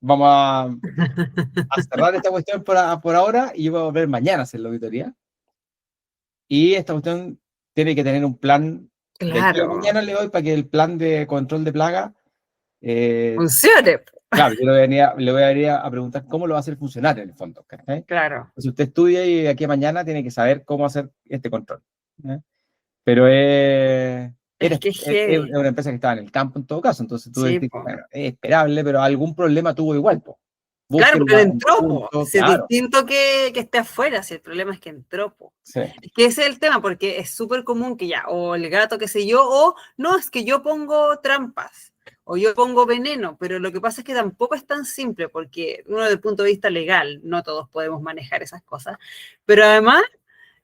Vamos a cerrar esta cuestión por ahora y yo voy a volver mañana a hacer la auditoría. Y esta cuestión tiene que tener un plan de aquí a Claro. mañana le doy para que el plan de control de plaga, eh, Funcione. claro, yo le voy a venir a preguntar cómo lo va a hacer funcionar en el fondo. ¿Cachai? Claro. Si usted estudia y de aquí a mañana tiene que saber cómo hacer este control. ¿Eh? Pero Es que es es heavy. una empresa que estaba en el campo en todo caso, entonces tú Sí, decís, po. bueno, es esperable, pero algún problema tuvo igual, po. Claro, porque Búsquenla él un entró, po. punto, Si es claro. distinto que esté afuera, si el problema es que entró, po. Sí. Es que ese es el tema, porque es súper común que ya, o el gato, qué sé yo, o no, es que yo pongo trampas, o yo pongo veneno, pero lo que pasa es que tampoco es tan simple, porque uno desde el punto de vista legal, no todos podemos manejar esas cosas, pero además,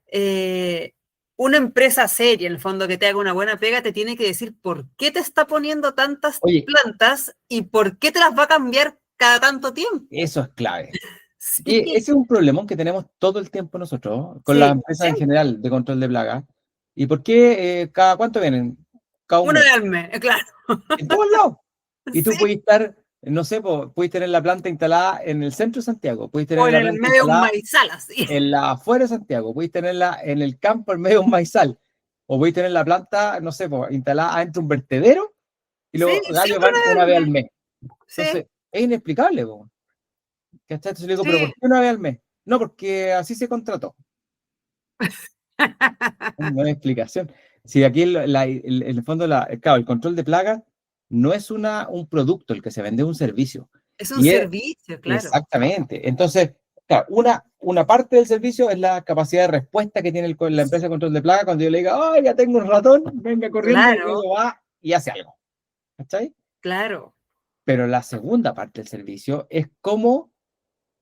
eh, una empresa seria, en el fondo, que te haga una buena pega, te tiene que decir por qué te está poniendo tantas Oye, plantas y por qué te las va a cambiar cada tanto tiempo. eso es clave. Y Sí, ese es un problemón que tenemos todo el tiempo nosotros, con las sí, empresas en siempre. general de control de plagas. ¿Y por qué cada cuánto vienen? Cada un Una mes. vez al mes, claro. En todos lados. Y tú Sí. puedes estar, no sé, puedes tener la planta instalada en el centro de Santiago, puedes O tener en la el planta medio de un instalada maizal, así. en la afuera de Santiago, puedes tenerla en el campo en medio de un maizal, o puedes tener la planta, no sé, instalada adentro de un vertedero y Sí, los gallos siempre van una vez una al vez al mes. mes. Sí, Entonces, es inexplicable, po. ¿Cachai? Entonces le digo, ¿pero por sí. qué una vez al mes? No, porque así se contrató. No hay explicación. Si aquí en el fondo, claro, el control de plagas no es un producto el que se vende, es un servicio. Es un Y es servicio, claro. exactamente. Entonces, claro, una parte del servicio es la capacidad de respuesta que tiene la empresa de control de plagas cuando yo le diga, oh, ya tengo un ratón, venga corriendo y Claro, luego va y hace algo. ¿Cachai? claro. Pero la segunda parte del servicio es cómo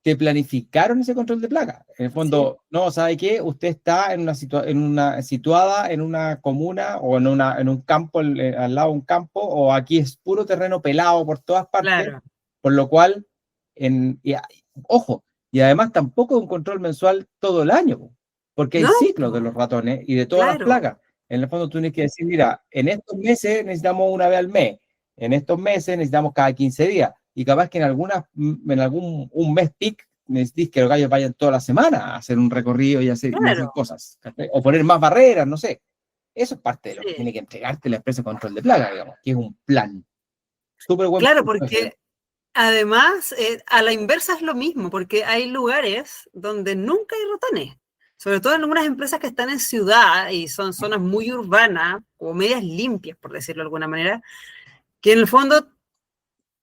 te planificaron ese control de plaga. En el fondo, no, ¿sabe qué? Usted está situada en una comuna o en un campo, al lado de un campo, o aquí es puro terreno pelado por todas partes, Claro. por lo cual, ojo, y además tampoco un control mensual todo el año, porque hay No, ciclos de los ratones y de todas las claro, plagas. En el fondo tú tienes que decir, mira, en estos meses necesitamos una vez al mes, en estos meses necesitamos cada 15 días, y capaz que en algún un mes peak necesites que los gallos vayan toda la semana a hacer un recorrido y hacer claro. cosas, ¿cachai? O poner más barreras, no sé. Eso es parte de lo que Sí. tiene que entregarte la empresa de control de plaga, digamos, que es un plan. Súper buen Claro, punto ese. porque además a la inversa es lo mismo, porque hay lugares donde nunca hay ratones. Sobre todo en algunas empresas que están en ciudad y son zonas muy urbanas, o medias limpias, por decirlo de alguna manera, que en el fondo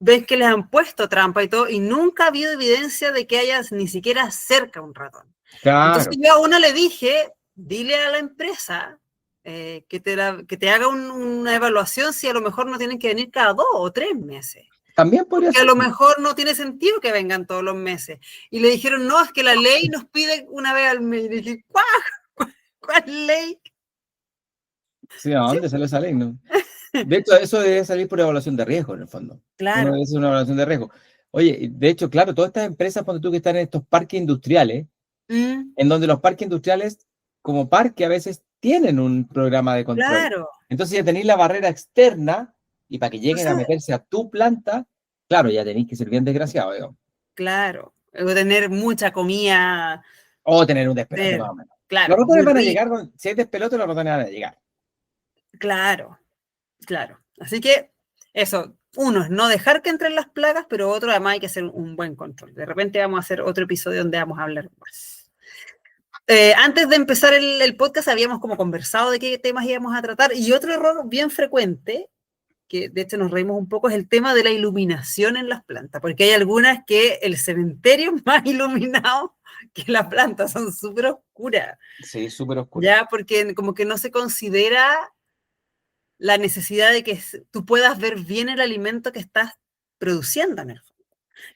ves que les han puesto trampa y todo, y nunca ha habido evidencia de que haya ni siquiera cerca un ratón. Entonces Claro. yo a uno le dije, dile a la empresa que te haga una evaluación si a lo mejor no tienen que venir cada 2 o 3 meses. También podría Porque a ser. lo mejor no tiene sentido que vengan todos los meses. Y le dijeron, no, es que la ley nos pide una vez al mes. Y le dije, ¿cuál ley? Sí, ¿a ¿Sí? dónde sale esa ley? ¿No? De hecho, eso debe salir por evaluación de riesgo, en el fondo. Uno debe Claro. hacer una evaluación de riesgo. Oye, de hecho, claro, todas estas empresas, ponte tú que están en estos parques industriales, Mm, en donde los parques industriales, como parque, a veces tienen un programa de control. claro. Entonces ya tenéis la barrera externa y para que lleguen a Entonces, meterse a tu planta, claro, ya tenéis que ser bien desgraciado, digamos. claro. Tener mucha comida. O tener un despelote más o menos. Los Claro, ratones muy van a llegar, rico. si hay despelote, los ratones van a llegar. Claro, claro. Así que eso, uno es no dejar que entren las plagas, pero otro además hay que hacer un buen control. De repente vamos a hacer otro episodio donde vamos a hablar más. Antes de empezar el podcast habíamos como conversado de qué temas íbamos a tratar y otro error bien frecuente, que de hecho nos reímos un poco, es el tema de la iluminación en las plantas, porque hay algunas que el cementerio es más iluminado que las plantas, son súper oscuras, Sí, súper oscuro. ya, porque como que no se considera la necesidad de que tú puedas ver bien el alimento que estás produciendo en el fondo.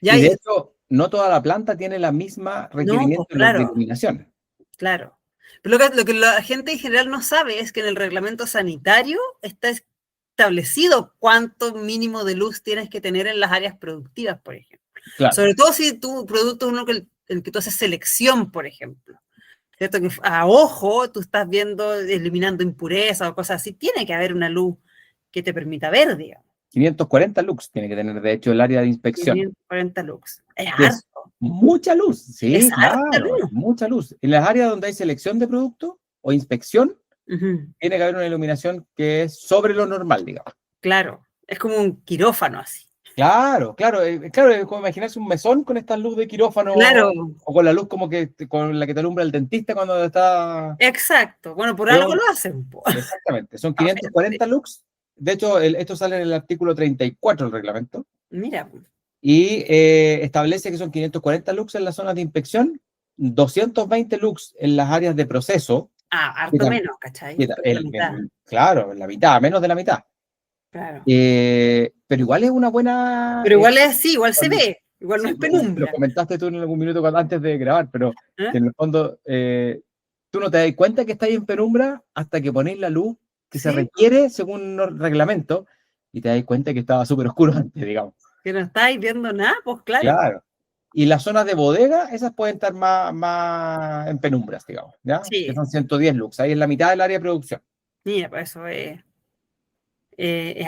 ¿Ya? Y de hecho, no toda la planta tiene la misma No, pues requerimiento de claro, iluminación. claro. Pero lo que la gente en general no sabe es que en el reglamento sanitario está establecido cuánto mínimo de luz tienes que tener en las áreas productivas, por ejemplo. Claro. Sobre todo si tu producto es uno el que tú haces selección, por ejemplo. ¿Cierto? Que a ojo tú estás viendo, eliminando impurezas o cosas así, tiene que haber una luz que te permita ver, digamos. 540 lux tiene que tener, de hecho, el área de inspección. 540 lux. Es Que es harto. mucha luz, Es sí, harta claro, luz. mucha luz. En las áreas donde hay selección de productos o inspección, Ujú. tiene que haber una iluminación que es sobre lo normal, digamos. Claro. Es como un quirófano así. Claro, claro, claro, es como imaginarse un mesón con esta luz de quirófano Claro. o con la luz como que con la que te alumbra el dentista cuando está. Exacto. Bueno, por algo lo hacen, po. Exactamente, son A ver, 540 lux. De hecho, esto sale en el artículo 34 del reglamento mira. y establece que son 540 lux en las zonas de inspección, 220 lux en las áreas de proceso. Harto menos, ¿cachai? La mitad. Claro, la mitad, menos de la mitad. Claro. Pero igual es una buena. Pero igual es así, igual se ve. Igual no Sí, es lo penumbra. comentaste tú en algún minuto antes de grabar, pero ¿Eh? que en el fondo tú no te das cuenta que estáis en penumbra hasta que ponéis la luz que se Sí, requiere según los reglamentos y te das cuenta que estaba súper oscuro antes, digamos. que no estáis viendo nada, pues claro. Claro. Y las zonas de bodega, esas pueden estar más en penumbras, digamos, ¿ya? Que Sí, son 110 lux, ahí en la mitad del área de producción. mira, pues eso es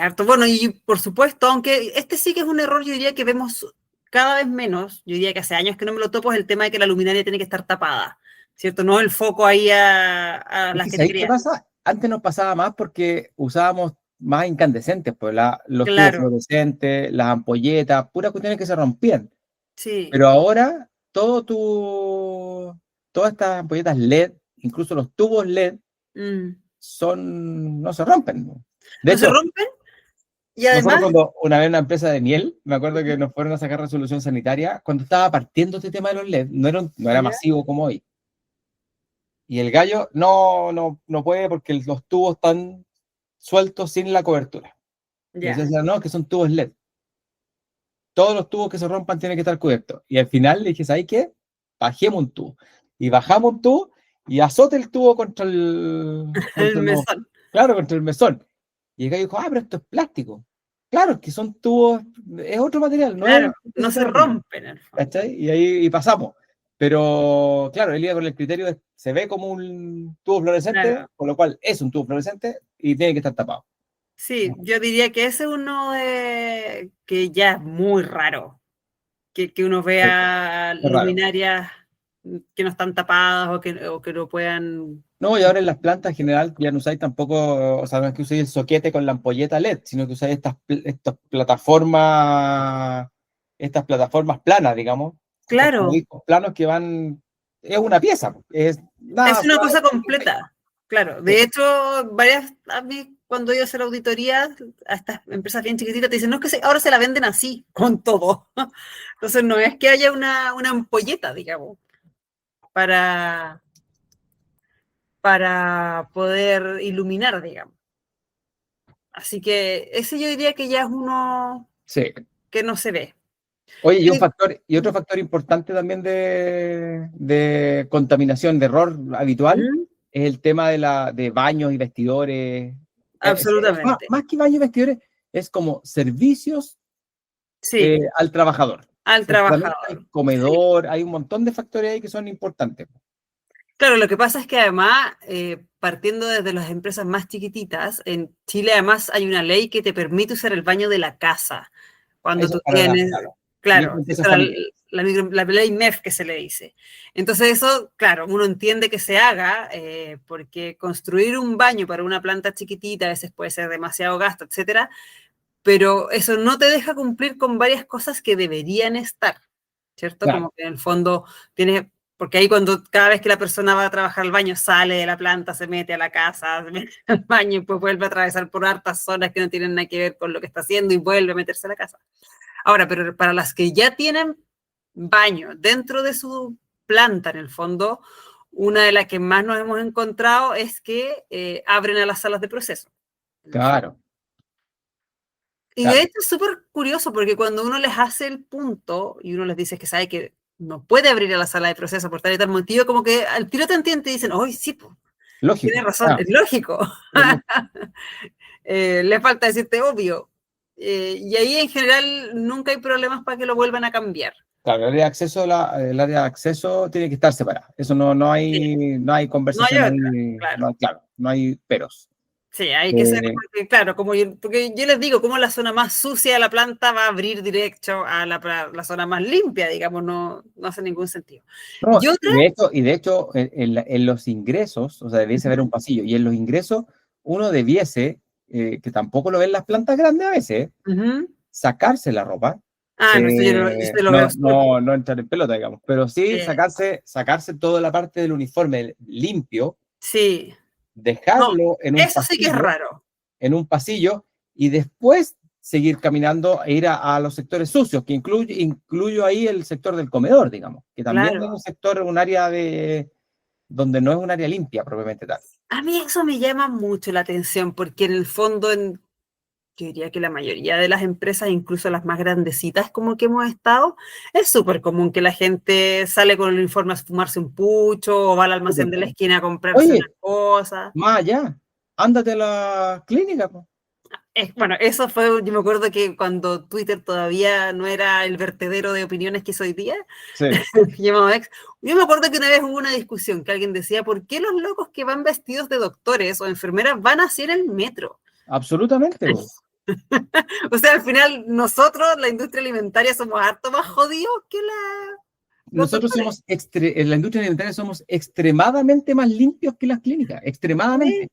harto. Bueno, y por supuesto, aunque este sí que es un error, yo diría que vemos cada vez menos, yo diría que hace años que no me lo topo, es el tema de que la luminaria tiene que estar tapada, ¿cierto? No el foco ahí a Es las que, que te ¿sabéis qué querían. pasa? Antes nos pasaba más porque usábamos más incandescentes, pues los tubos Claro, fluorescentes, las ampolletas, puras cuestiones que se rompían. sí. Pero ahora, todas estas ampolletas LED, incluso los tubos LED, Mm. no se rompen, ¿no? De No se hecho, rompen y nosotros además, cuando una vez una empresa de miel, me acuerdo que nos fueron a sacar resolución sanitaria, cuando estaba partiendo este tema de los LED, no era ¿ya? masivo como hoy. Y el gallo no puede porque los tubos están sueltos sin la cobertura. Y Ya. decía, no, que son tubos LED. todos los tubos que se rompan tienen que estar cubiertos. Y al final le dije, ¿sabes qué? Bajemos un tubo. Y bajamos un tubo y azote el tubo contra El mesón. claro, contra el mesón. Y el gallo dijo, pero esto es plástico. Claro, es que son tubos, es otro material, no Claro, es no se rompen en el fondo. ¿cachai? Y ahí pasamos. Pero claro, él iba con el criterio de se ve como un tubo fluorescente, Claro. con lo cual es un tubo fluorescente y tiene que estar tapado. Sí, yo diría que ese es uno de que ya es muy raro, que uno vea Es raro. luminarias que no están tapadas o que no puedan... No, y ahora en las plantas en general ya no usáis tampoco, o sea, no es que uséis el soquete con la ampolleta LED, sino que usáis estas plataformas planas, digamos, estos Claro, discos planos que van, es una pieza, es es nada una suave. cosa completa. Claro, de hecho, a mí cuando yo hacer auditoría a estas empresas bien chiquititas te dicen, no es que ahora se la venden así, con todo. Entonces no es que haya una ampolleta, digamos, para, para poder iluminar, digamos. Así que ese yo diría que ya es uno Sí. que no se ve. Oye, y otro factor importante también de contaminación, de error habitual, ¿Mm? es el tema de baños y vestidores. Absolutamente. Más que baños y vestidores, es como servicios Sí, al trabajador. al También hay trabajador. Sí. comedor, hay un montón de factores ahí que son importantes. Claro, lo que pasa es que además, partiendo desde las empresas más chiquititas, en Chile además hay una ley que te permite usar el baño de la casa. Cuando Eso tú es para tienes, claro, claro, microempresas esa es familiares. la ley MEF que se le dice. Entonces eso, claro, uno entiende que se haga, porque construir un baño para una planta chiquitita a veces puede ser demasiado gasto, etcétera, pero eso no te deja cumplir con varias cosas que deberían estar, ¿cierto? Claro, Como que en el fondo tienes, porque ahí cuando cada vez que la persona va a trabajar al baño, sale de la planta, se mete a la casa, se mete al baño y pues vuelve a atravesar por hartas zonas que no tienen nada que ver con lo que está haciendo y vuelve a meterse a la casa. Ahora, pero para las que ya tienen baño dentro de su planta, en el fondo, una de las que más nos hemos encontrado es que abren a las salas de proceso. claro, Y de claro. hecho es súper curioso porque cuando uno les hace el punto y uno les dice que sabe que no puede abrir a la sala de proceso por tal y tal motivo, como que al tiro te entienden y dicen, ¡ay, sí, pues, tienes Lógico. razón, es lógico! Es lógico. Le falta decirte obvio. Y ahí en general nunca hay problemas para que lo vuelvan a cambiar. Claro, el área de acceso, el área de acceso tiene que estar separada. Eso no Sí, hay no hay conversación otra, ahí, claro. claro, no hay peros. Sí, hay que ser, Eh, porque claro, porque yo les digo, como la zona más sucia de la planta va a abrir directo a la zona más limpia, digamos, no hace ningún sentido. no, Y otra, y de hecho en los ingresos, o sea, debiese haber un pasillo, y en los ingresos uno debiese, que tampoco lo ven las plantas grandes a veces, uh-huh. sacarse la ropa, Ah, no, eso yo lo veo súper común. no entrar en pelota, digamos, pero sí sacarse toda la parte del uniforme limpio, Sí, no, dejarlo eso sí que es raro. en un pasillo y después seguir caminando e ir a los sectores sucios, que incluyo ahí el sector del comedor, digamos, que también es Claro. un sector, un área donde no es un área limpia propiamente tal. A mí eso me llama mucho la atención, porque en el fondo, yo diría que la mayoría de las empresas, incluso las más grandecitas como que hemos estado, es súper común que la gente sale con el uniforme a fumarse un pucho o va al almacén de la esquina a comprarse una Oye, cosa. más allá, ándate a la clínica, po. Bueno, eso fue, yo me acuerdo que cuando Twitter todavía no era el vertedero de opiniones que es hoy día, Sí, llamado ex, yo me acuerdo que una vez hubo una discusión que alguien decía, ¿por qué los locos que van vestidos de doctores o enfermeras van así en el metro? absolutamente, po. O sea, al final nosotros, la industria alimentaria, somos harto más jodidos que los Nosotros doctores. somos, en la industria alimentaria somos extremadamente más limpios que las clínicas, Sí, extremadamente,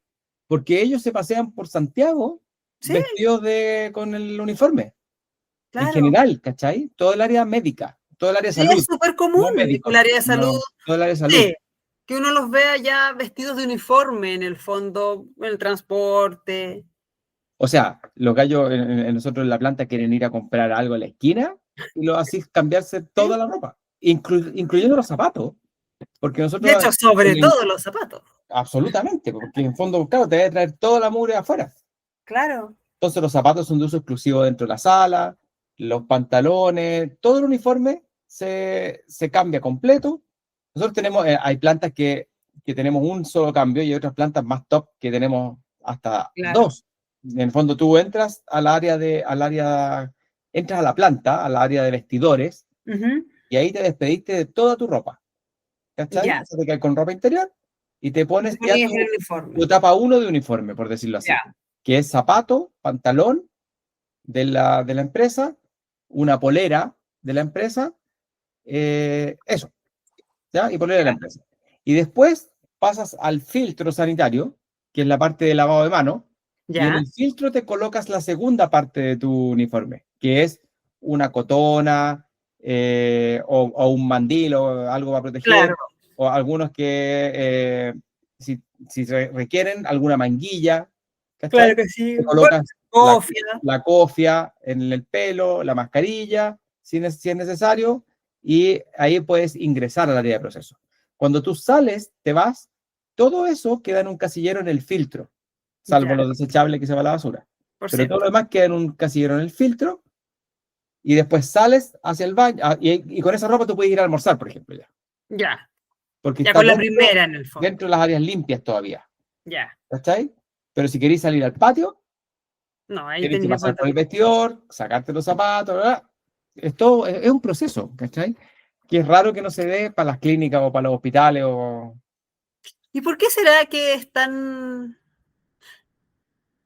porque ellos se pasean por Santiago sí, vestidos con el uniforme, en claro. general, ¿cachai? Todo el área médica, todo el área de Sí, es salud, súper común no que el médicos, área de salud, no, todo el área de salud. sí, que uno los vea ya vestidos de uniforme en el fondo, en el transporte. O sea, los gallos nosotros en la planta quieren ir a comprar algo en la esquina y lo así cambiarse toda ¿Sí? la ropa, incluyendo los zapatos, porque De nosotros, hecho, sobre todo los zapatos. absolutamente, porque en fondo, claro, te debe traer toda la mugre afuera. Claro. Entonces los zapatos son de uso exclusivo dentro de la sala, los pantalones, todo el uniforme se cambia completo. Nosotros tenemos, hay plantas que tenemos un solo cambio y hay otras plantas más top que tenemos hasta Claro. dos. En el fondo tú entras entras a la planta, al área de vestidores, Ujú. y ahí te despediste de toda tu ropa, ¿cachai? Ya. O sea, te quedas con ropa interior y te Y te pones ya ponías el tu uniforme. etapa uno de uniforme, por decirlo así, Ya. que es zapato, pantalón de la empresa, una polera de la empresa, eso, ¿ya? Y polera de la Ya. empresa. Y después pasas al filtro sanitario, que es la parte de lavado de mano, y en Ya. el filtro te colocas la segunda parte de tu uniforme, que es una cotona, o un mandil o algo para proteger, Claro. o algunos que, si requieren, alguna manguilla, Claro ¿cachai? que sí. Te Bueno, colocas la, cofia. la cofia en el pelo, la mascarilla, si es necesario, y ahí puedes ingresar al área de proceso. Cuando tú sales, te vas, todo eso queda en un casillero en el filtro, salvo Ya, lo desechable que se va a la basura. por Pero todo lo cierto. demás queda en un casillero en el filtro y después sales hacia el baño, y con esa ropa tú puedes ir a almorzar, por ejemplo, ya. Ya. Porque Ya está con la dentro, primera en el fondo. dentro de las áreas limpias todavía, Ya. ¿cachai? Pero si queréis salir al patio, No, ahí tienes que tenés que pasar por ponerte. el vestidor, sacarte los zapatos, ¿verdad? Esto es un proceso, ¿cachai? Que es raro que no se dé para las clínicas o para los hospitales o... ¿Y por qué será que es tan,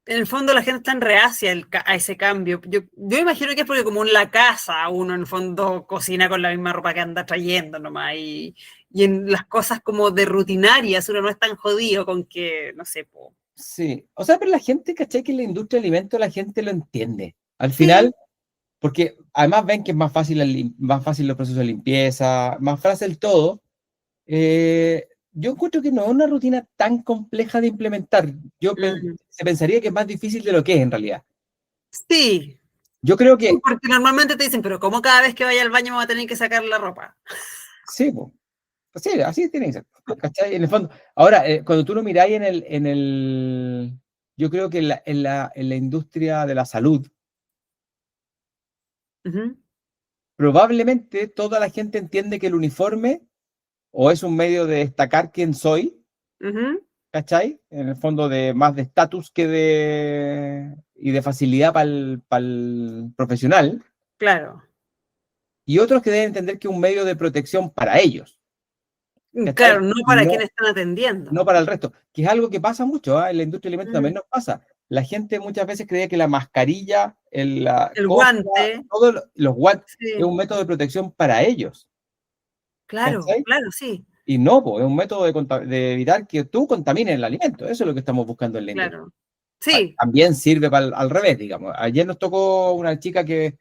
en el fondo la gente es tan reacia a ese cambio? Yo imagino que es porque como en la casa uno en el fondo cocina con la misma ropa que anda trayendo nomás y en las cosas como de rutinarias uno no es tan jodido con que, no sé, po. Sí, o sea, pero la gente, ¿cachai? Que en la industria de alimentos la gente lo entiende. Al Sí, final, porque además ven que es más fácil los procesos de limpieza, más fácil todo. Yo encuentro que no es una rutina tan compleja de implementar. Se pensaría que es más difícil de lo que es en realidad. sí, Yo creo sí, que porque normalmente te dicen, pero ¿cómo cada vez que vaya al baño me va a tener que sacar la ropa? sí, po. Sí, así tiene que ser, ¿cachai? En el fondo. Ahora, cuando tú lo miráis yo creo que en la industria de la salud, Ujú, probablemente toda la gente entiende que el uniforme o es un medio de destacar quién soy, ujú, ¿cachai? En el fondo más de estatus y de facilidad para el profesional, claro. y otros que deben entender que es un medio de protección para ellos, Claro, ¿cachai? no para No, quienes están atendiendo. no para el resto, que es algo que pasa mucho, ¿ah? En la industria de alimentos Mm, también nos pasa. La gente muchas veces cree que la mascarilla, la el cofia, guante, todos los guantes es sí, un método de protección para ellos, claro, ¿cachai? claro, sí, Y no, pues, es un método de evitar que tú contamines el alimento. Eso es lo que estamos buscando en la industria. claro. Sí, También sirve para al revés, digamos. Ayer nos tocó una chica que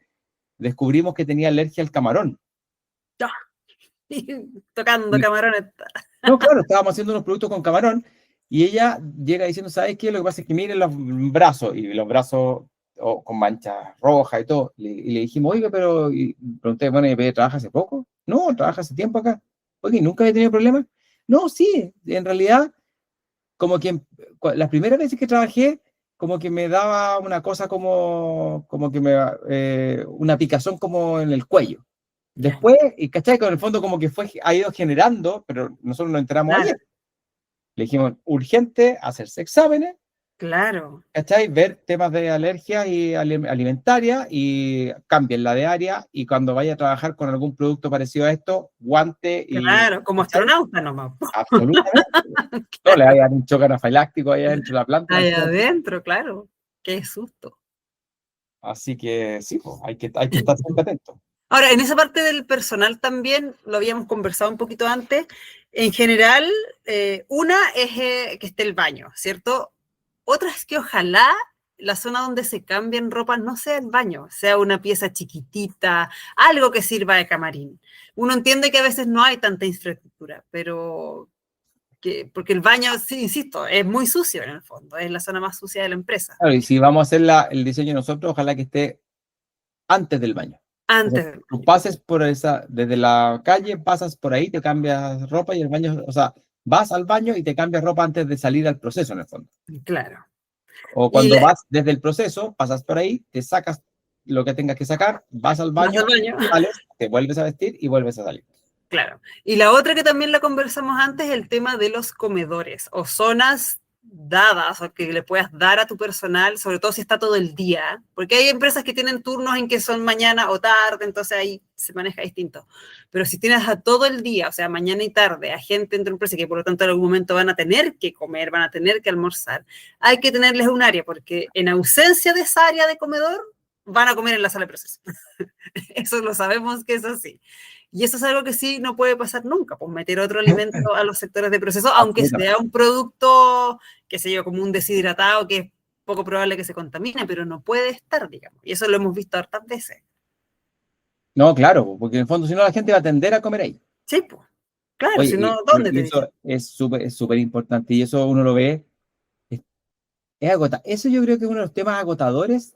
descubrimos que tenía alergia al camarón. ya, tocando Y, camarones. no, claro, estábamos haciendo unos productos con camarón y ella llega diciendo, ¿sabes qué? Lo que pasa es que miren los brazos, y los brazos con manchas rojas y todo. Y le dijimos, oiga, pero, y pregunté, bueno, ¿y trabaja hace poco? No, trabaja hace tiempo acá. Oye, ¿y nunca había tenido problemas? No, sí, en realidad como que las primeras veces que trabajé, como que me daba una cosa como que una picazón como en el cuello. Ya, Después, y cachai, con el fondo como que ha ido generando, pero nosotros nos enteramos claro, ayer. Le dijimos, urgente, hacerse exámenes, claro, ¿cachai? Ver temas de alergia y alimentaria y cambien la de área, y cuando vaya a trabajar con algún producto parecido a esto, guante y, claro, como ¿cachai? astronauta nomás. Absolutamente. No le Claro, vaya a dar un choque anafiláctico allá dentro de la planta, ahí imagínate. adentro, claro, qué susto. Así que sí, pues, hay que estar siempre atento. Ahora, en esa parte del personal también, lo habíamos conversado un poquito antes, en general, una es que esté el baño, ¿cierto? Otra es que ojalá la zona donde se cambian ropas no sea el baño, sea una pieza chiquitita, algo que sirva de camarín. Uno entiende que a veces no hay tanta infraestructura, pero porque el baño, sí, insisto, es muy sucio en el fondo, es la zona más sucia de la empresa. Claro, y si vamos a hacer el diseño nosotros, ojalá que esté antes del baño. O sea, Antes del tú baño, pases desde la calle, pasas por ahí, te cambias ropa y el baño, o sea, vas al baño y te cambias ropa antes de salir al proceso, en el fondo. claro. O Y cuando vas desde el proceso, pasas por ahí, te sacas lo que tengas que sacar, vas al Vas baño, al baño. sales, te vuelves a vestir y vuelves a salir. Claro. Y la otra que también la conversamos antes es el tema de los comedores o zonas dadas o que le puedas dar a tu personal, sobre todo si está todo el día, porque hay empresas que tienen turnos en que son mañana o tarde, entonces ahí se maneja distinto. Pero si tienes a todo el día, o sea, mañana y tarde, a gente en tu empresa que por lo tanto en algún momento van a tener que comer, van a tener que almorzar, hay que tenerles un área, porque en ausencia de esa área de comedor, van a comer en la sala de proceso. Eso lo sabemos que es así. Y eso es algo que sí no puede pasar nunca, pues meter otro alimento a los sectores de proceso, aunque sea un producto, qué sé yo, como un deshidratado, que es poco probable que se contamine, pero no puede estar, digamos. Y eso lo hemos visto hartas veces. No, claro, porque en el fondo si no la gente va a tender a comer ahí. Sí, pues. Claro, Oye, si no, ¿dónde y te eso dicen? es súper importante y eso uno lo ve, es agotado. Eso yo creo que es uno de los temas agotadores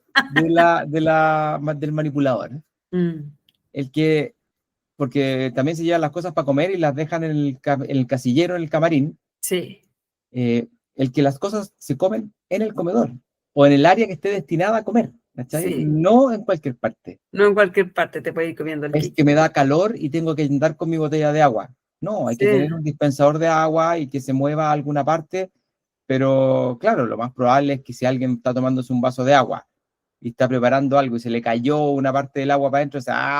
del manipulador. ¿Eh? Mm, El que, porque también se llevan las cosas para comer y las dejan en el casillero, en el camarín. sí, El que las cosas se comen en el comedor o en el área que esté destinada a comer, ¿cachai? sí. No en cualquier parte. No en cualquier parte te puede ir comiendo el Es que kiki. me da calor y tengo que andar con mi botella de agua. No, hay que Sí, tener un dispensador de agua y que se mueva a alguna parte, pero claro, lo más probable es que si alguien está tomándose un vaso de agua y está preparando algo y se le cayó una parte del agua para adentro,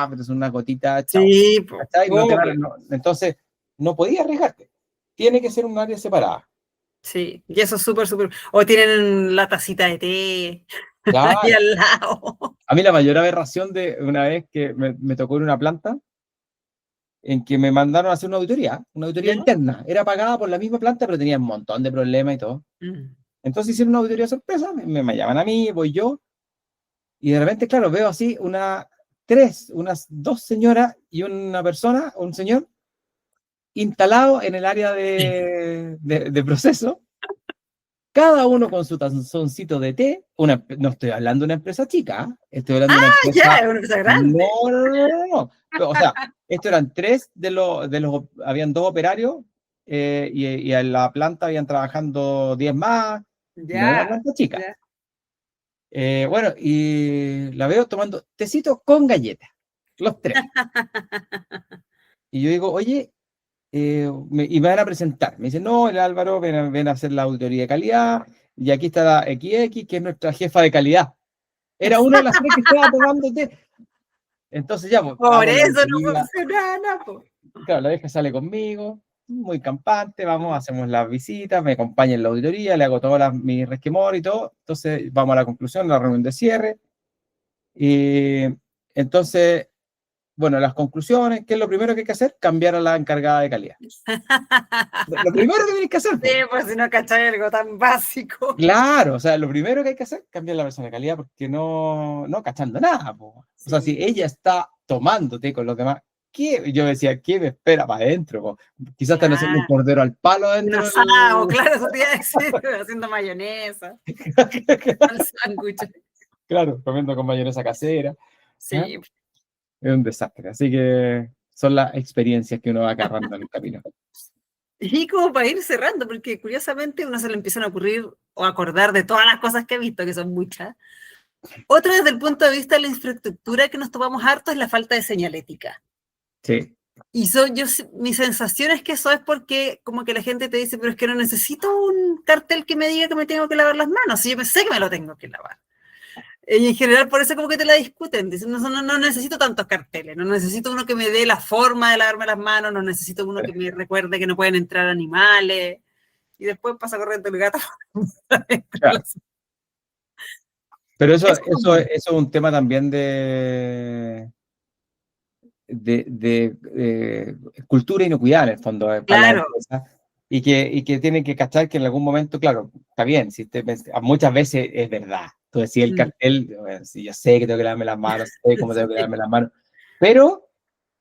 pero es una gotita, chao. sí, pues, ¿Cachai? obvio. Entonces, no podía arriesgarte. Tiene que ser un área separada. Sí, y eso es súper, súper. O tienen la tacita de té ahí Claro. al lado. A mí la mayor aberración de una vez que me tocó en una planta en que me mandaron a hacer una auditoría ¿Ya? interna. Era pagada por la misma planta, pero tenía un montón de problemas y todo. Mm. Entonces hicieron una auditoría sorpresa, me llaman a mí, voy yo, y de repente, claro, veo así unas dos señoras y una persona, un señor, instalado en el área de proceso, cada uno con su tazoncito de té. No estoy hablando de una empresa chica, estoy hablando de una Ah, ya, empresa. es una empresa No, grande. no, no, no, no. O sea, estos eran tres habían dos operarios y en la planta habían trabajando 10 más, no era una Ya, planta chica. ya. Bueno, y la veo tomando tecito con galletas, los tres. Y yo digo, oye, y me van a presentar. Me dicen, no, el Álvaro, ven a hacer la auditoría de calidad, y aquí está la XX, que es nuestra jefa de calidad. Era una de las tres que estaba tomando té. Entonces ya, pues, Por hagamos la eso no auditoría. funciona nada, po. Claro, la vieja sale conmigo, muy campante, vamos, hacemos las visitas, me acompaña en la auditoría, le hago todos mis resquemor y todo. Entonces vamos a la conclusión, la reunión de cierre. Y entonces, bueno, las conclusiones, ¿qué es lo primero que hay que hacer? Cambiar a la encargada de calidad. Lo primero que tienes que hacer, Sí, pues. pues si no cachai algo tan básico. Claro, o sea, lo primero que hay que hacer, cambiar la persona de calidad, porque no cachando nada, po. O sea, si Sí. ella está tomándote con los demás, ¿qué? Yo decía, ¿qué me espera para adentro, po? Quizás están haciendo un Claro. cordero al palo Un adentro asado, claro, eso te iba a decir, haciendo mayonesa, al sándwich. Claro, comiendo con mayonesa casera. ¿Eh? Sí. Es un desastre. Así que son las experiencias que uno va agarrando en el camino. Y como para ir cerrando, porque curiosamente uno se le empiezan a ocurrir o acordar de todas las cosas que he visto, que son muchas. Otra desde el punto de vista de la infraestructura que nos tomamos harto es la falta de señalética. Sí. Y mi sensación es que eso es porque como que la gente te dice, pero es que no necesito un cartel que me diga que me tengo que lavar las manos, si yo pensé que me lo tengo que lavar. Y en general por eso como que te la discuten, dicen, no necesito tantos carteles, no necesito uno que me dé la forma de lavarme las manos, no necesito uno que me recuerde que no pueden entrar animales, y después pasa corriendo el gato. Claro. Pero Eso eso es un tema también de cultura inocuidad, en el fondo, para las claro. empresas. Y que tienen que cachar que en algún momento, claro, está bien, muchas veces es verdad. Tú decías el cartel, bueno, sí, yo sé que tengo que lavarme las manos, sé cómo tengo que lavarme las manos, pero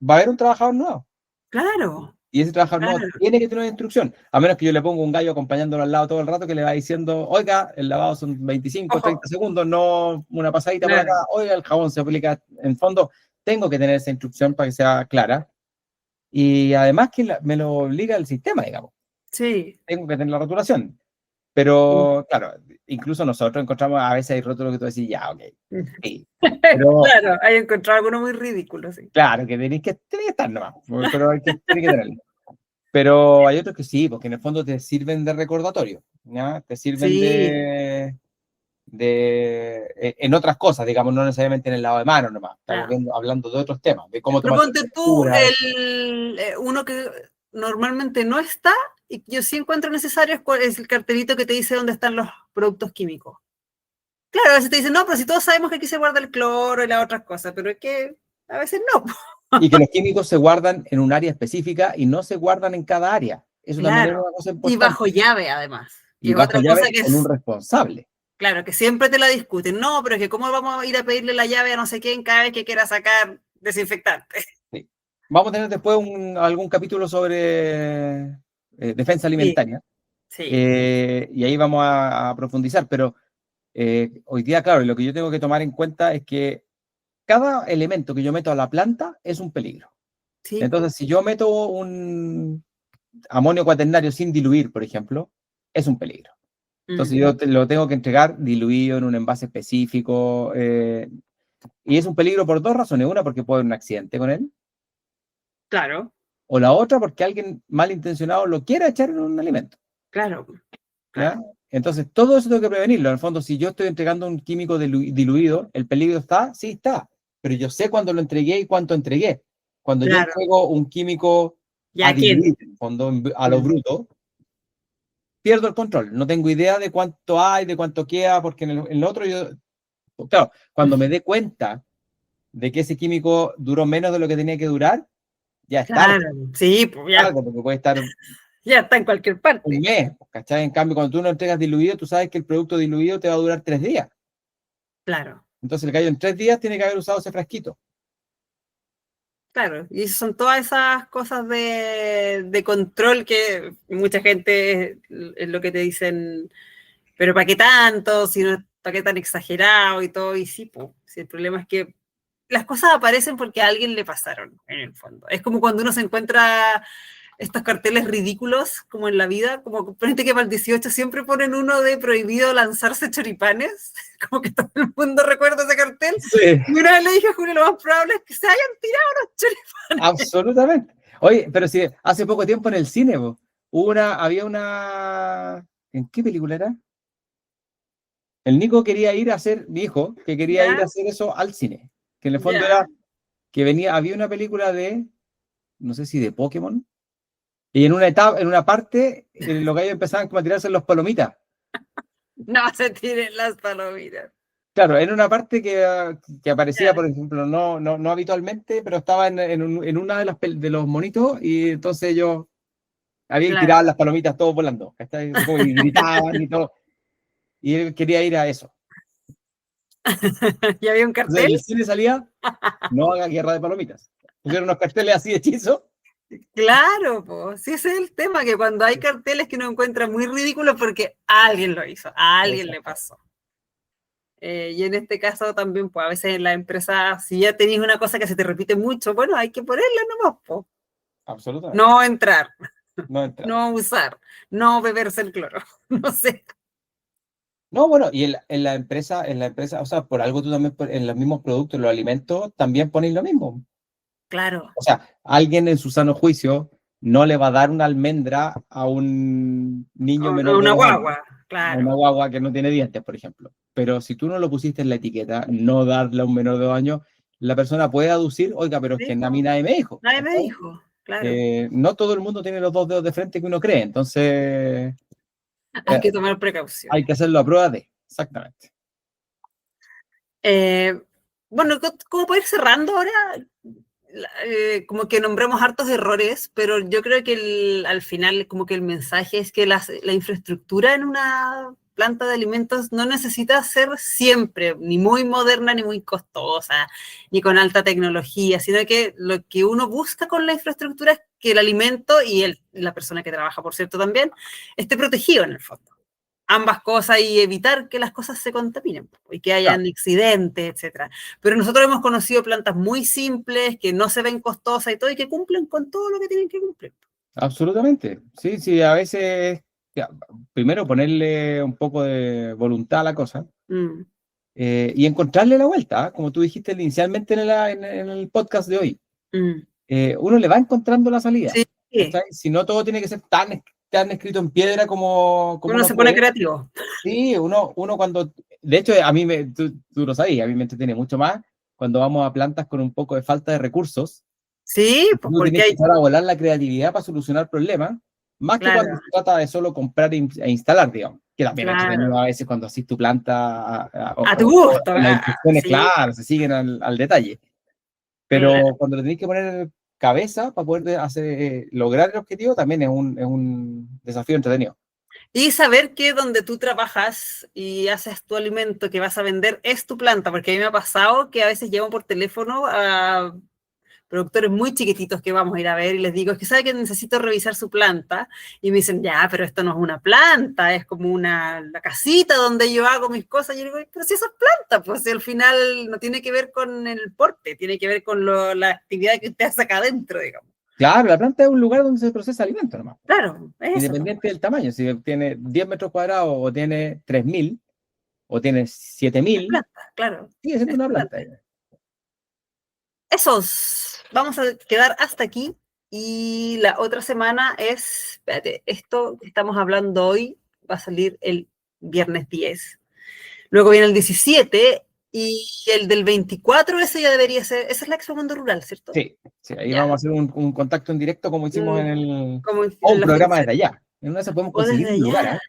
va a haber un trabajador nuevo. Claro, Y ese trabajador nuevo claro. tiene que tener una instrucción, a menos que yo le ponga un gallo acompañándolo al lado todo el rato que le va diciendo, oiga, el lavado son 25, Ojo, 30 segundos, no una pasadita por acá, claro. oiga, el jabón se aplica. En fondo, tengo que tener esa instrucción para que sea clara. Y además que me lo obliga el sistema, digamos. Sí, Tengo que tener la rotulación. Pero, claro, incluso nosotros encontramos, a veces hay rótulos que tú decís, ya, ok, sí. Pero, claro, hay encontrado alguno muy ridículo, sí. claro, que tenéis que estar nomás, pero tiene que tenerlo. Pero hay otros que sí, porque en el fondo te sirven de recordatorio, ¿ya? Te sirven Sí, en otras cosas, digamos, no necesariamente en el lado de mano nomás. Estamos claro. hablando de otros temas, de cómo Pero tomar ponte tú temperaturas. uno que normalmente no está y que yo sí encuentro necesario es el cartelito que te dice dónde están los productos químicos. Claro, a veces te dicen, no, pero si todos sabemos que aquí se guarda el cloro y las otras cosas, pero es que a veces no. Y que los químicos se guardan en un área específica y no se guardan en cada área. Eso también es Claro. una cosa Y bajo importante. llave, además, que Y es bajo otra cosa llave que con un es, responsable. claro, que siempre te la discuten. No, pero es que ¿cómo vamos a ir a pedirle la llave a no sé quién cada vez que quiera sacar desinfectante? Sí. Vamos a tener después algún capítulo sobre defensa Sí, alimentaria. sí, Y ahí vamos a profundizar. Pero hoy día, claro, lo que yo tengo que tomar en cuenta es que cada elemento que yo meto a la planta es un peligro. sí. Entonces, si yo meto un amonio cuaternario sin diluir, por ejemplo, es un peligro. Entonces, yo lo tengo que entregar diluido en un envase específico. Y es un peligro por dos razones. Una, porque puede haber un accidente con él. Claro, O la otra, porque alguien malintencionado lo quiera echar en un alimento. claro, ¿Ya? claro. Entonces, todo eso tengo que prevenirlo. En el fondo, si yo estoy entregando un químico diluido, ¿el peligro está? Sí, está. Pero yo sé cuándo lo entregué y cuánto entregué. Cuando yo Claro. entrego un químico a ¿Ya quién? diluir, en fondo, a lo bruto, pierdo el control. No tengo idea de cuánto hay, de cuánto queda, porque en el otro yo... Claro, cuando me dé cuenta de que ese químico duró menos de lo que tenía que durar, ya es tarde, Claro, sí, pues ya, tarde, porque puede estar ya está en cualquier un parte. mes, ¿cachai? En cambio, cuando tú lo entregas diluido, tú sabes que el producto diluido te va a durar 3 días. Claro, Entonces, el gallo en 3 días tiene que haber usado ese frasquito. claro. Y son todas esas cosas de control que mucha gente es lo que te dicen, pero ¿para qué tanto? Si no, ¿para qué tan exagerado y todo? Y sí, pues, sí, el problema es que las cosas aparecen porque a alguien le pasaron, en el fondo. Es como cuando uno se encuentra estos carteles ridículos, como en la vida, como gente que para el 18 siempre ponen uno de prohibido lanzarse choripanes, como que todo el mundo recuerda ese cartel. Sí, Y una vez le dije a Julio, lo más probable es que se hayan tirado los choripanes. absolutamente. Oye, pero si hace poco tiempo en el cine, había una... ¿En qué película era? El Nico quería ir a hacer, mi hijo, que quería ir a Ya, hacer eso al cine. Que en el fondo ya. era que había una película de, no sé si de Pokémon, y en una parte, los gallos empezaban como a tirarse los palomitas. No se tiren las palomitas. Claro, en una parte que aparecía, Ya, por ejemplo, no habitualmente, pero estaba en una de los monitos, y entonces ellos habían tirado claro. las palomitas todos volando, ¿cachai? Así como y gritaban y todo. Y él quería ir a eso. ¿Ya había un Entonces en cartel? el cine salía, no haga guerra de palomitas. Pusieron unos carteles así de hechizo. Claro, pues, sí, ese es el tema, que cuando hay carteles que uno encuentra muy ridículos porque alguien lo hizo, a alguien le Exacto. pasó. Y en este caso también, pues a veces en la empresa, si ya tenéis una cosa que se te repite mucho, bueno, hay que ponerla nomás, pues. Absolutamente. No entrar, No entrar. no usar, no beberse el cloro, no sé. No, bueno, y en la empresa, o sea, por algo tú también en los mismos productos, los alimentos, también pones lo mismo. Claro, O sea, alguien en su sano juicio no le va a dar una almendra a un niño menor de una 2 años, guagua, a una claro. guagua que no tiene dientes, por ejemplo. Pero si tú no lo pusiste en la etiqueta, no darle a un menor de 2 años, la persona puede aducir, oiga, pero es Sí, que a pues, mí nadie me dijo. nadie me ¿Cachai? dijo, claro. No todo el mundo tiene los 2 dedos de frente que uno cree, entonces Hay eh, que tomar precaución. hay que hacerlo a prueba de, exactamente. Eh, bueno, como para ir cerrando ahora, como que nombremos hartos errores, pero yo creo que al final como que el mensaje es que la infraestructura en una planta de alimentos no necesita ser siempre ni muy moderna ni muy costosa, ni con alta tecnología, sino que lo que uno busca con la infraestructura es que el alimento y la persona que trabaja, por cierto, también, esté protegido en el fondo. Ambas cosas y evitar que las cosas se contaminen y que Claro, hayan accidentes, etcétera. Pero nosotros hemos conocido plantas muy simples, que no se ven costosas y todo, y que cumplen con todo lo que tienen que cumplir. absolutamente. Sí, sí, a veces. Ya, primero ponerle un poco de voluntad a la cosa y encontrarle la vuelta, ¿eh? Como tú dijiste inicialmente en el podcast de hoy. Uno le va encontrando la salida. Sí, ¿Cachai? Si no todo tiene que ser tan escrito en piedra como uno uno se pone cree. creativo. Sí, uno cuando, de hecho, tú lo sabías, a mí me entretiene mucho más cuando vamos a plantas con un poco de falta de recursos. Sí, pues Tú porque tienes que hay, echar a volar la creatividad para solucionar problemas, más que cuando claro, se trata de solo comprar e instalar, digamos. Que también es entretenido claro, a veces cuando haces tu planta a tu o gusto, las instrucciones, sí, claro, se siguen al detalle. claro. Pero cuando le tenés que poner cabeza para poder lograr el objetivo, también es un desafío entretenido. Y saber que donde tú trabajas y haces tu alimento que vas a vender es tu planta, porque a mí me ha pasado que a veces llamo por teléfono a productores muy chiquititos que vamos a ir a ver y les digo, es que sabe que necesito revisar su planta y me dicen, ya, pero esto no es una planta, es como la casita donde yo hago mis cosas. Y yo digo, pero si eso es planta, pues si al final no tiene que ver con el porte, tiene que ver con la actividad que usted hace acá adentro, digamos. Claro, la planta es un lugar donde se procesa alimento nomás, Claro, es eso. independiente del tamaño. Si tiene 10 metros cuadrados o tiene 3.000 o tiene siete Es mil planta, claro, sigue siendo es una tu planta. planta. Esos, vamos a quedar hasta aquí. Y la otra semana es, espérate, esto que estamos hablando hoy va a salir el viernes 10. Luego viene el 17 y el del 24, ese ya debería ser, esa es la Expo Mundo Rural, ¿cierto? Sí, sí, ahí Ya. vamos a hacer un contacto en directo como hicimos Como o en un la programa feria. desde allá. En una se podemos O conseguir desde un lugar, allá, ¿eh?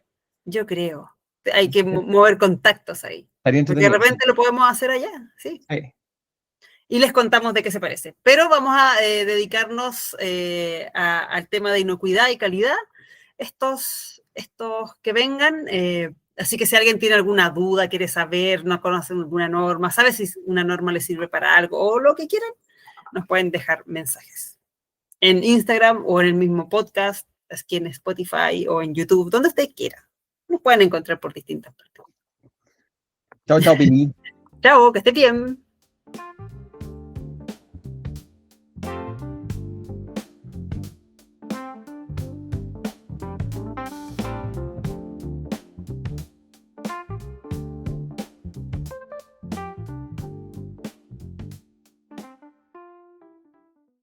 yo creo. Hay que mover contactos ahí. Estaría Porque de entretenido. repente lo podemos hacer allá, sí. Sí. Y les contamos de qué se parece. Pero vamos a dedicarnos al tema de inocuidad y calidad. Estos que vengan, así que si alguien tiene alguna duda, quiere saber, no conoce alguna norma, sabe si una norma le sirve para algo o lo que quieran, nos pueden dejar mensajes en Instagram o en el mismo podcast, aquí en Spotify o en YouTube, donde usted quiera. Nos pueden encontrar por distintas partes. Chao, chao, Pini. Chao, que esté bien.